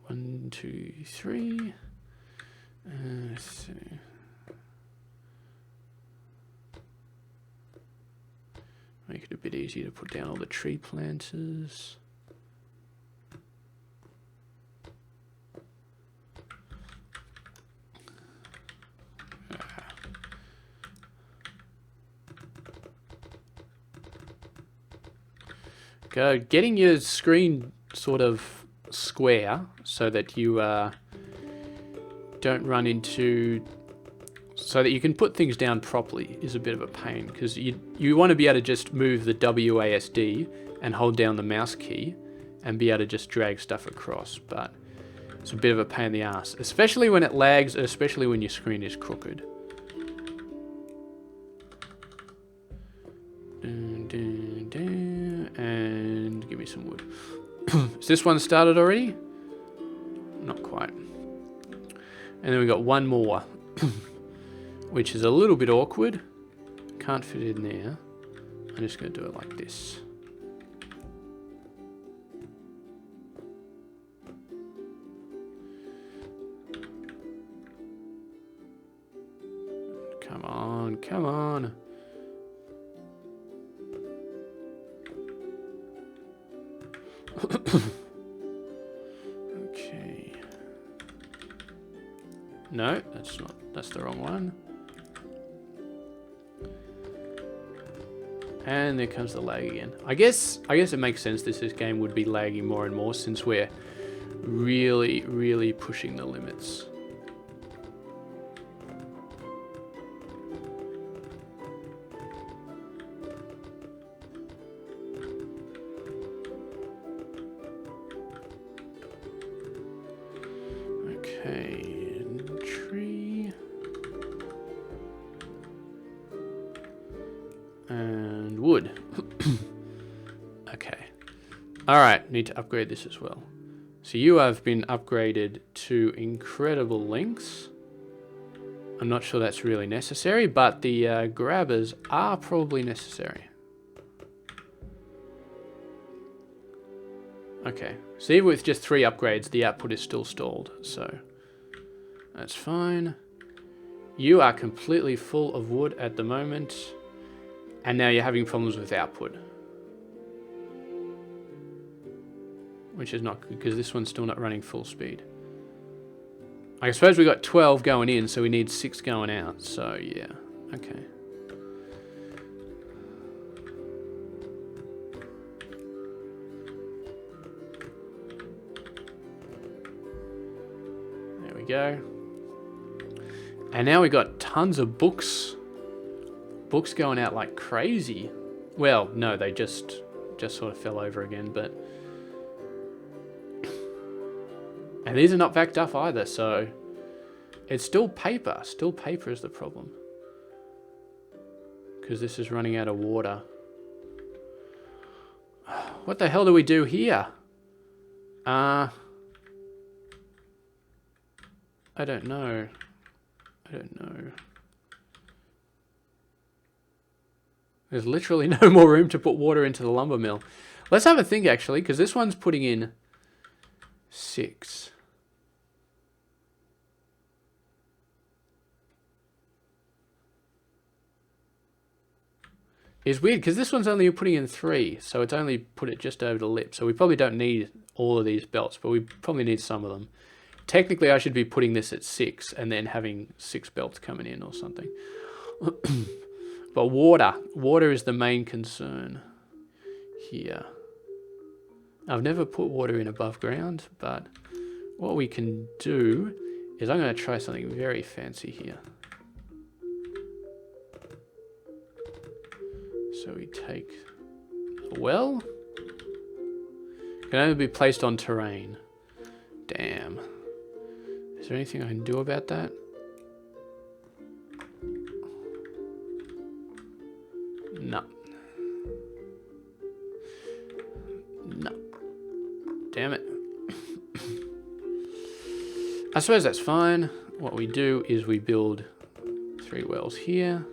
1, 2, 3. Let's see. Make it a bit easier to put down all the tree planters. Getting your screen sort of square so that you don't run into, so that you can put things down properly is a bit of a pain, because you want to be able to just move the WASD and hold down the mouse key and be able to just drag stuff across, but it's a bit of a pain in the ass, especially when it lags, especially when your screen is crooked. And give me some wood. Is this one started already? Not quite. And then we got one more, which is a little bit awkward. Can't fit it in there. I'm just going to do it like this. Come on, come on. Okay. No, that's the wrong one. And there comes the lag again. I guess it makes sense this game would be lagging more and more since we're really pushing the limits. Okay, tree. And wood. Okay. Alright, need to upgrade this as well. So you have been upgraded to incredible lengths. I'm not sure that's really necessary, but the grabbers are probably necessary. Okay, so even with just 3 upgrades, the output is still stalled, so that's fine. You are completely full of wood at the moment, and now you're having problems with output. Which is not good, because this one's still not running full speed. I suppose we got 12 going in, so we need 6 going out, so yeah, okay. There we go. And now we got tons of books. Books going out like crazy. Well, no, they just sort of fell over again, but... And these are not backed up either, so... It's still paper. Still paper is the problem. Because this is running out of water. What the hell do we do here? I don't know. I don't know. There's literally no more room to put water into the lumber mill. Let's have a think, actually, because this one's putting in 6. It's weird, because this one's only putting in 3, so it's only put it just over the lip. So we probably don't need all of these belts, but we probably need some of them. Technically, I should be putting this at 6 and then having 6 belts coming in or something. But water is the main concern here. I've never put water in above ground, but what we can do is I'm going to try something very fancy here. So we take the well. Can only be placed on terrain. Damn. Is there anything I can do about that? No. No. Damn it. I suppose that's fine. What we do is we build 3 wells here.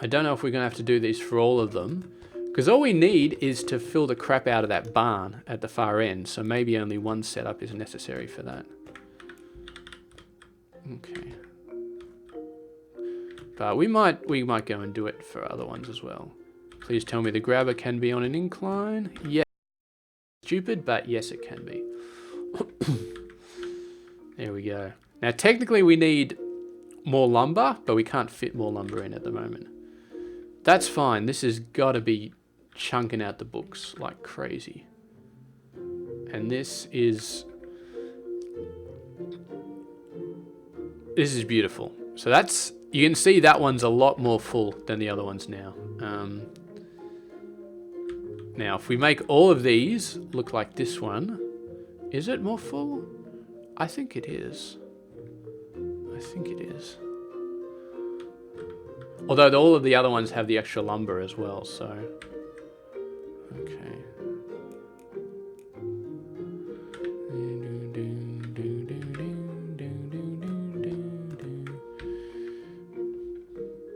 I don't know if we're going to have to do these for all of them. Because all we need is to fill the crap out of that barn at the far end. So maybe only one setup is necessary for that. Okay. But we might go and do it for other ones as well. Please tell me the grabber can be on an incline. Yeah. Stupid, but yes, it can be. There we go. Now, technically, we need more lumber, but we can't fit more lumber in at the moment. That's fine. This has got to be chunking out the books like crazy. And this is beautiful. So that's, you can see that one's a lot more full than the other ones now. Now, if we make all of these look like this one, is it more full? I think it is. I think it is. Although all of the other ones have the extra lumber as well, so... Okay.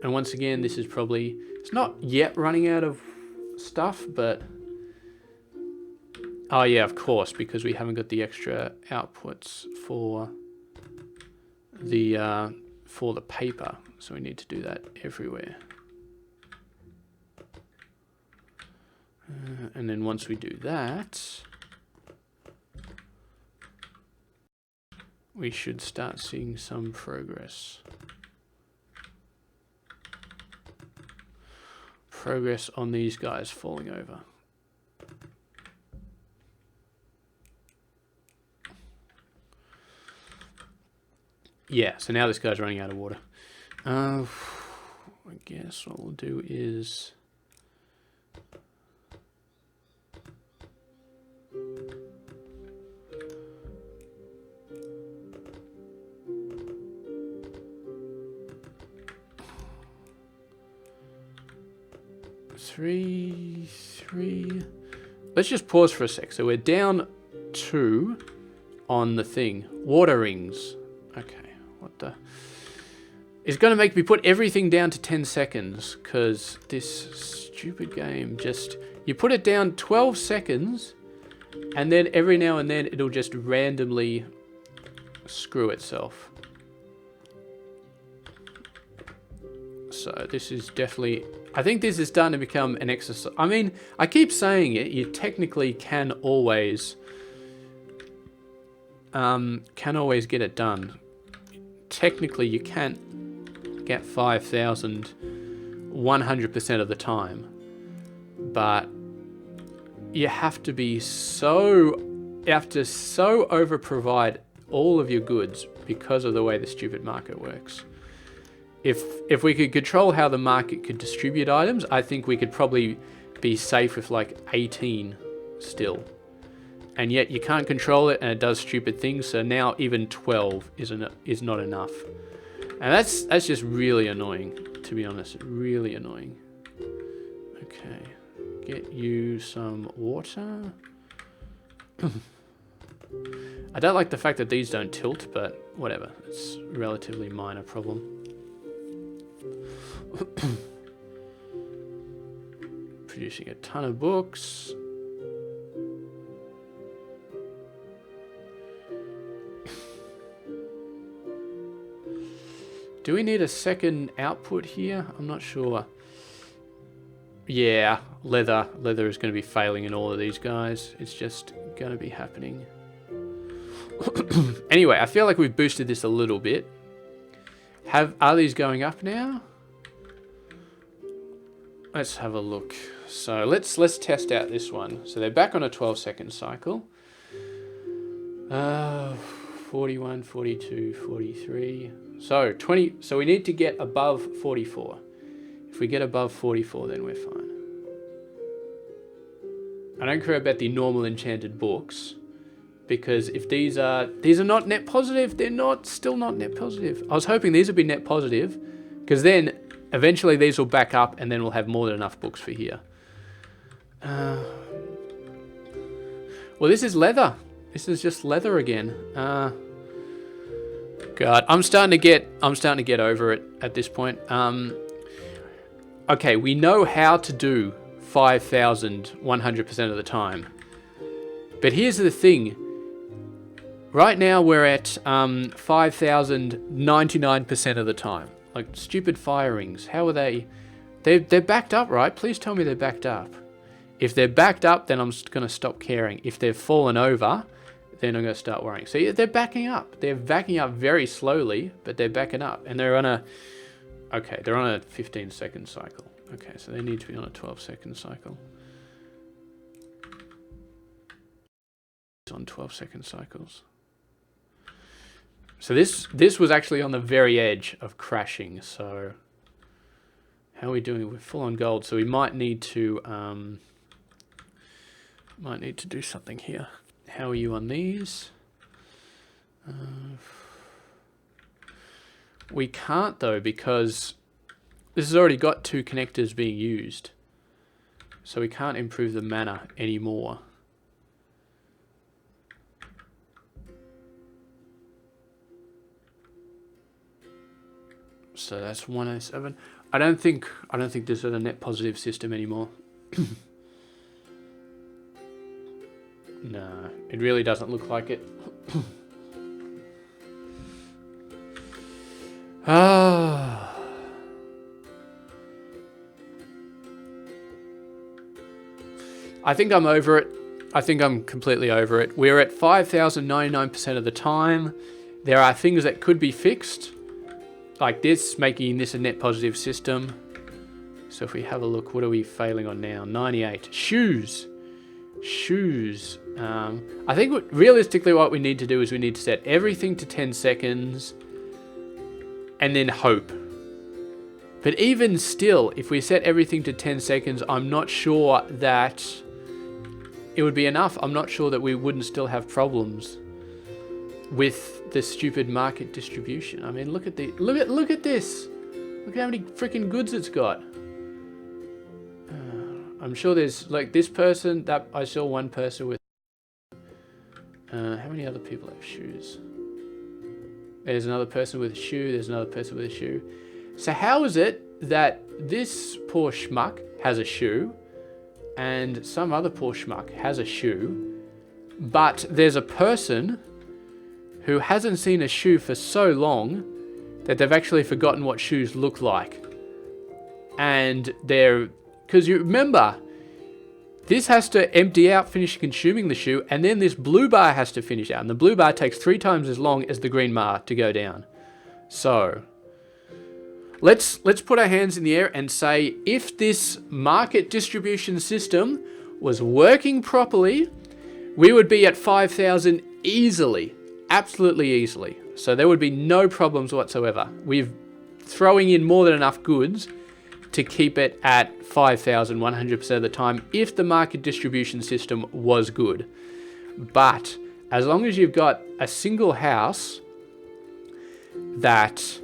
And once again, this is probably... It's not yet running out of stuff, but... Oh yeah, of course, because we haven't got the extra outputs for the paper, so we need to do that everywhere. And then once we do that, we should start seeing some progress. Progress on these guys falling over. Yeah, so now this guy's running out of water. I guess what we'll do is... Three. Let's just pause for a sec. So we're down 2 on the thing. Water rings. Okay. What the... It's going to make me put everything down to 10 seconds because this stupid game just... You put it down 12 seconds and then every now and then it'll just randomly screw itself. So this is definitely... I think this is starting to become an exercise. I mean, I keep saying it. You technically can always get it done. Technically, you can't get 5,000 100% of the time, but you have to be so over provide all of your goods because of the way the stupid market works. If we could control how the market could distribute items, I think we could probably be safe with like 18 still. And yet you can't control it and it does stupid things, so now even 12 is not enough. And that's just really annoying, to be honest. Really annoying. Okay. Get you some water. I don't like the fact that these don't tilt, but whatever. It's a relatively minor problem. Producing a ton of books. Do we need a second output here? I'm not sure. Yeah, leather. Leather is going to be failing in all of these guys. It's just going to be happening. Anyway, I feel like we've boosted this a little bit. Are these going up now? Let's have a look. So let's test out this one. So they're back on a 12-second cycle. 41, 42, 43. So 20. So we need to get above 44. If we get above 44, then we're fine. I don't care about the normal enchanted books, because if these are not net positive, they're still not net positive. I was hoping these would be net positive, because then eventually these will back up and then we'll have more than enough books for here. Well, this is leather. This is just leather again. God, I'm starting to get over it at this point. Okay, we know how to do 5,000 100% of the time. But here's the thing. Right now we're at 5,000 99% of the time. Like stupid fire rings. How are they? They're backed up, right? Please tell me they're backed up. If they're backed up, then I'm going to stop caring. If they've fallen over, then I'm going to start worrying. So they're backing up. They're backing up very slowly, but they're backing up. And they're on a... Okay, they're on a 15-second cycle. Okay, so they need to be on a 12-second cycle. It's on 12-second cycles. So this was actually on the very edge of crashing. So how are we doing? We're full on gold, so we might need to do something here. How are you on these? We can't though, because this has already got 2 connectors being used. So we can't improve the mana anymore. So that's 107. I don't think this is a net positive system anymore. No, it really doesn't look like it. Ah. I think I'm over it. I think I'm completely over it. We're at 5,099% of the time. There are things that could be fixed, like this, making this a net positive system. So if we have a look, what are we failing on now? 98. Shoes. Shoes. I think realistically what we need to do is we need to set everything to 10 seconds and then hope. But even still, if we set everything to 10 seconds, I'm not sure that it would be enough. I'm not sure that we wouldn't still have problems with the stupid market distribution. I mean, look at the look at this. Look at how many freaking goods it's got. I'm sure there's like this person that I saw one person with. How many other people have shoes? There's another person with a shoe. There's another person with a shoe. So how is it that this poor schmuck has a shoe and some other poor schmuck has a shoe, but there's a person who hasn't seen a shoe for so long that they've actually forgotten what shoes look like? And they're... Because you remember, this has to empty out, finish consuming the shoe, and then this blue bar has to finish out. And the blue bar takes 3 times as long as the green bar to go down. So, let's put our hands in the air and say, if this market distribution system was working properly, we would be at 5,000 easily. Absolutely easily. So there would be no problems whatsoever. We're throwing in more than enough goods to keep it at 5,000 100% of the time if the market distribution system was good. But as long as you've got a single house that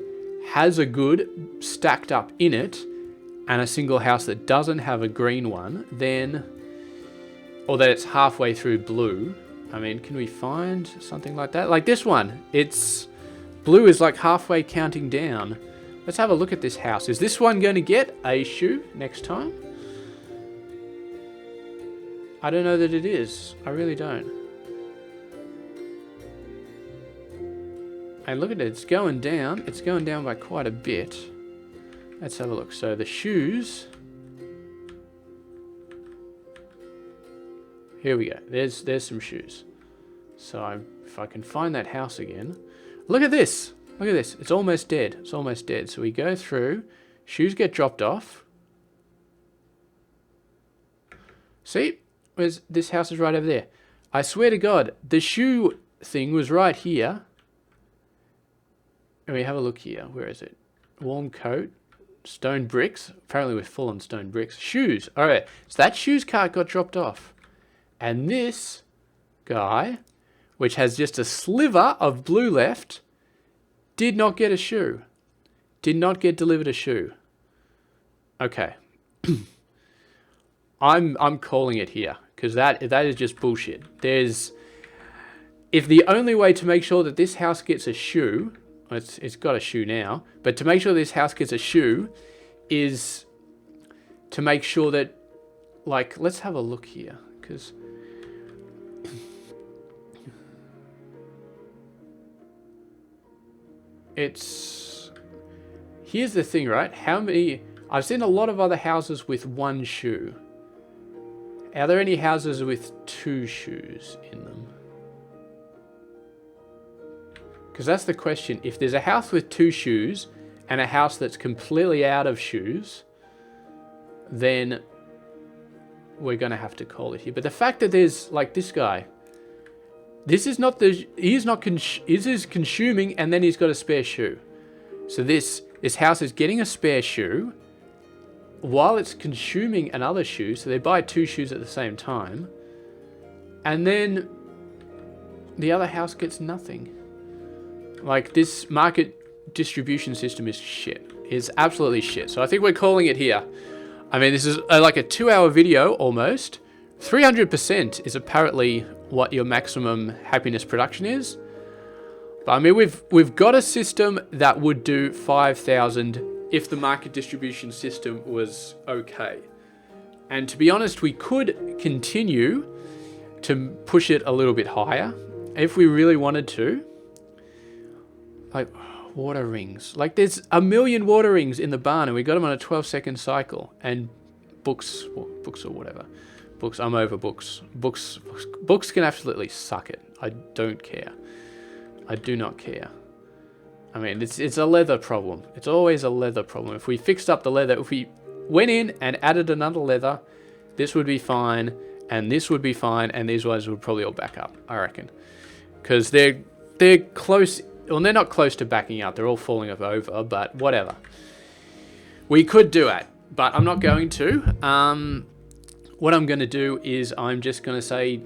has a good stacked up in it and a single house that doesn't have a green one, then, or that it's halfway through blue, I mean, can we find something like that? Like this one, it's blue is like halfway counting down. Let's have a look at this house. Is this one going to get a shoe next time? I don't know that it is. I really don't. And look at it. It's going down. It's going down by quite a bit. Let's have a look. So the shoes. Here we go. There's some shoes. So if I can find that house again. Look at this. Look at this. It's almost dead. It's almost dead. So we go through. Shoes get dropped off. See? This house is right over there. I swear to God, the shoe thing was right here. And we have a look here. Where is it? Warm coat. Stone bricks. Apparently we're full on stone bricks. Shoes. Alright. So that shoes cart got dropped off. And this guy, which has just a sliver of blue left, did not get a shoe. Did not get delivered a shoe. Okay. I'm calling it here, because that is just bullshit. If the only way to make sure that this house gets a shoe, it's got a shoe now, but to make sure this house gets a shoe is to make sure that, like, let's have a look here, because here's the thing, right? I've seen a lot of other houses with one shoe. Are there any houses with 2 shoes in them? Because that's the question. If there's a house with 2 shoes and a house that's completely out of shoes, then we're going to have to call it here. But the fact that there's, like, this guy, this is consuming, and then he's got a spare shoe. So this house is getting a spare shoe while it's consuming another shoe. So they buy 2 shoes at the same time. And then the other house gets nothing. Like, this market distribution system is shit. It's absolutely shit. So I think we're calling it here. I mean, this is like a 2-hour video almost. 300% is apparently what your maximum happiness production is. But I mean, we've got a system that would do 5,000 if the market distribution system was okay. And to be honest, we could continue to push it a little bit higher if we really wanted to. Like, water rings. Like, there's 1 million water rings in the barn, and we got them on a 12-second cycle. And books or whatever. Books, I'm over books. Books can absolutely suck it. I don't care. I do not care. I mean, it's a leather problem. It's always a leather problem. If we fixed up the leather, if we went in and added another leather, this would be fine, and this would be fine, and these ones would probably all back up, I reckon. Because they're close. Well, they're not close to backing out. They're all falling over, but whatever. We could do it, but I'm not going to. What I'm going to do is I'm just going to say,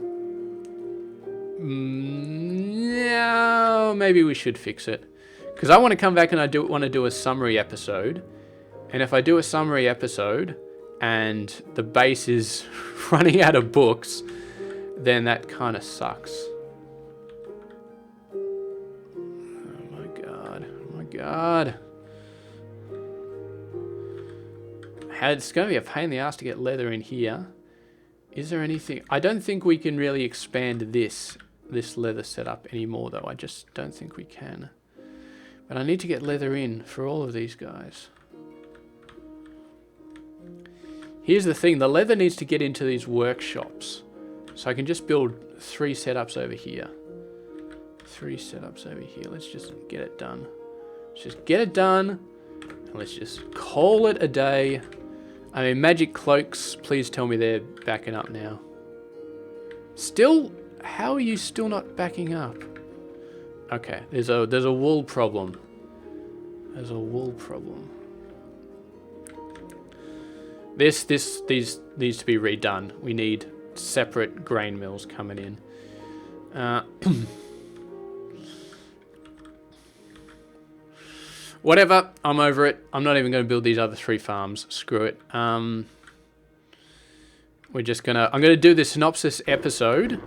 no, maybe we should fix it. Because I want to come back and I want to do a summary episode. And if I do a summary episode and the base is running out of books, then that kind of sucks. God. It's going to be a pain in the ass to get leather in here. Is there anything? I don't think we can really expand this leather setup anymore, though. I just don't think we can. But I need to get leather in for all of these guys. Here's the thing. The leather needs to get into these workshops. So I can just build 3 setups over here. 3 setups over here. Let's just get it done. Let's just get it done, and let's just call it a day. I mean, magic cloaks, please tell me they're backing up now. Still, how are you still not backing up? Okay, there's a wool problem. There's a wool problem. These needs to be redone. We need separate grain mills coming in. Whatever, I'm over it. I'm not even going to build these other 3 farms. Screw it. I'm going to do the synopsis episode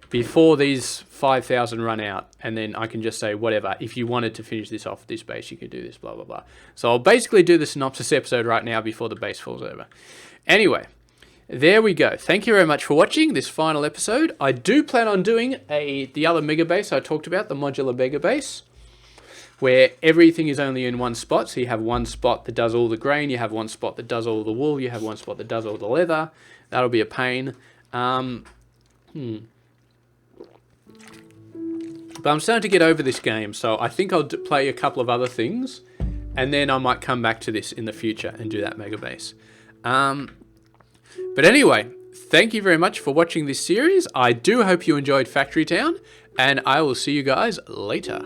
before these 5,000 run out, and then I can just say, whatever, if you wanted to finish this off this base, you could do this, blah, blah, blah. So I'll basically do the synopsis episode right now before the base falls over. Anyway, there we go. Thank you very much for watching this final episode. I do plan on doing the other Megabase I talked about, the modular Megabase, where everything is only in one spot. So you have one spot that does all the grain, you have one spot that does all the wool, you have one spot that does all the leather. That'll be a pain. But I'm starting to get over this game, so I think I'll play a couple of other things, and then I might come back to this in the future and do that Megabase. But anyway, thank you very much for watching this series. I do hope you enjoyed Factory Town, and I will see you guys later.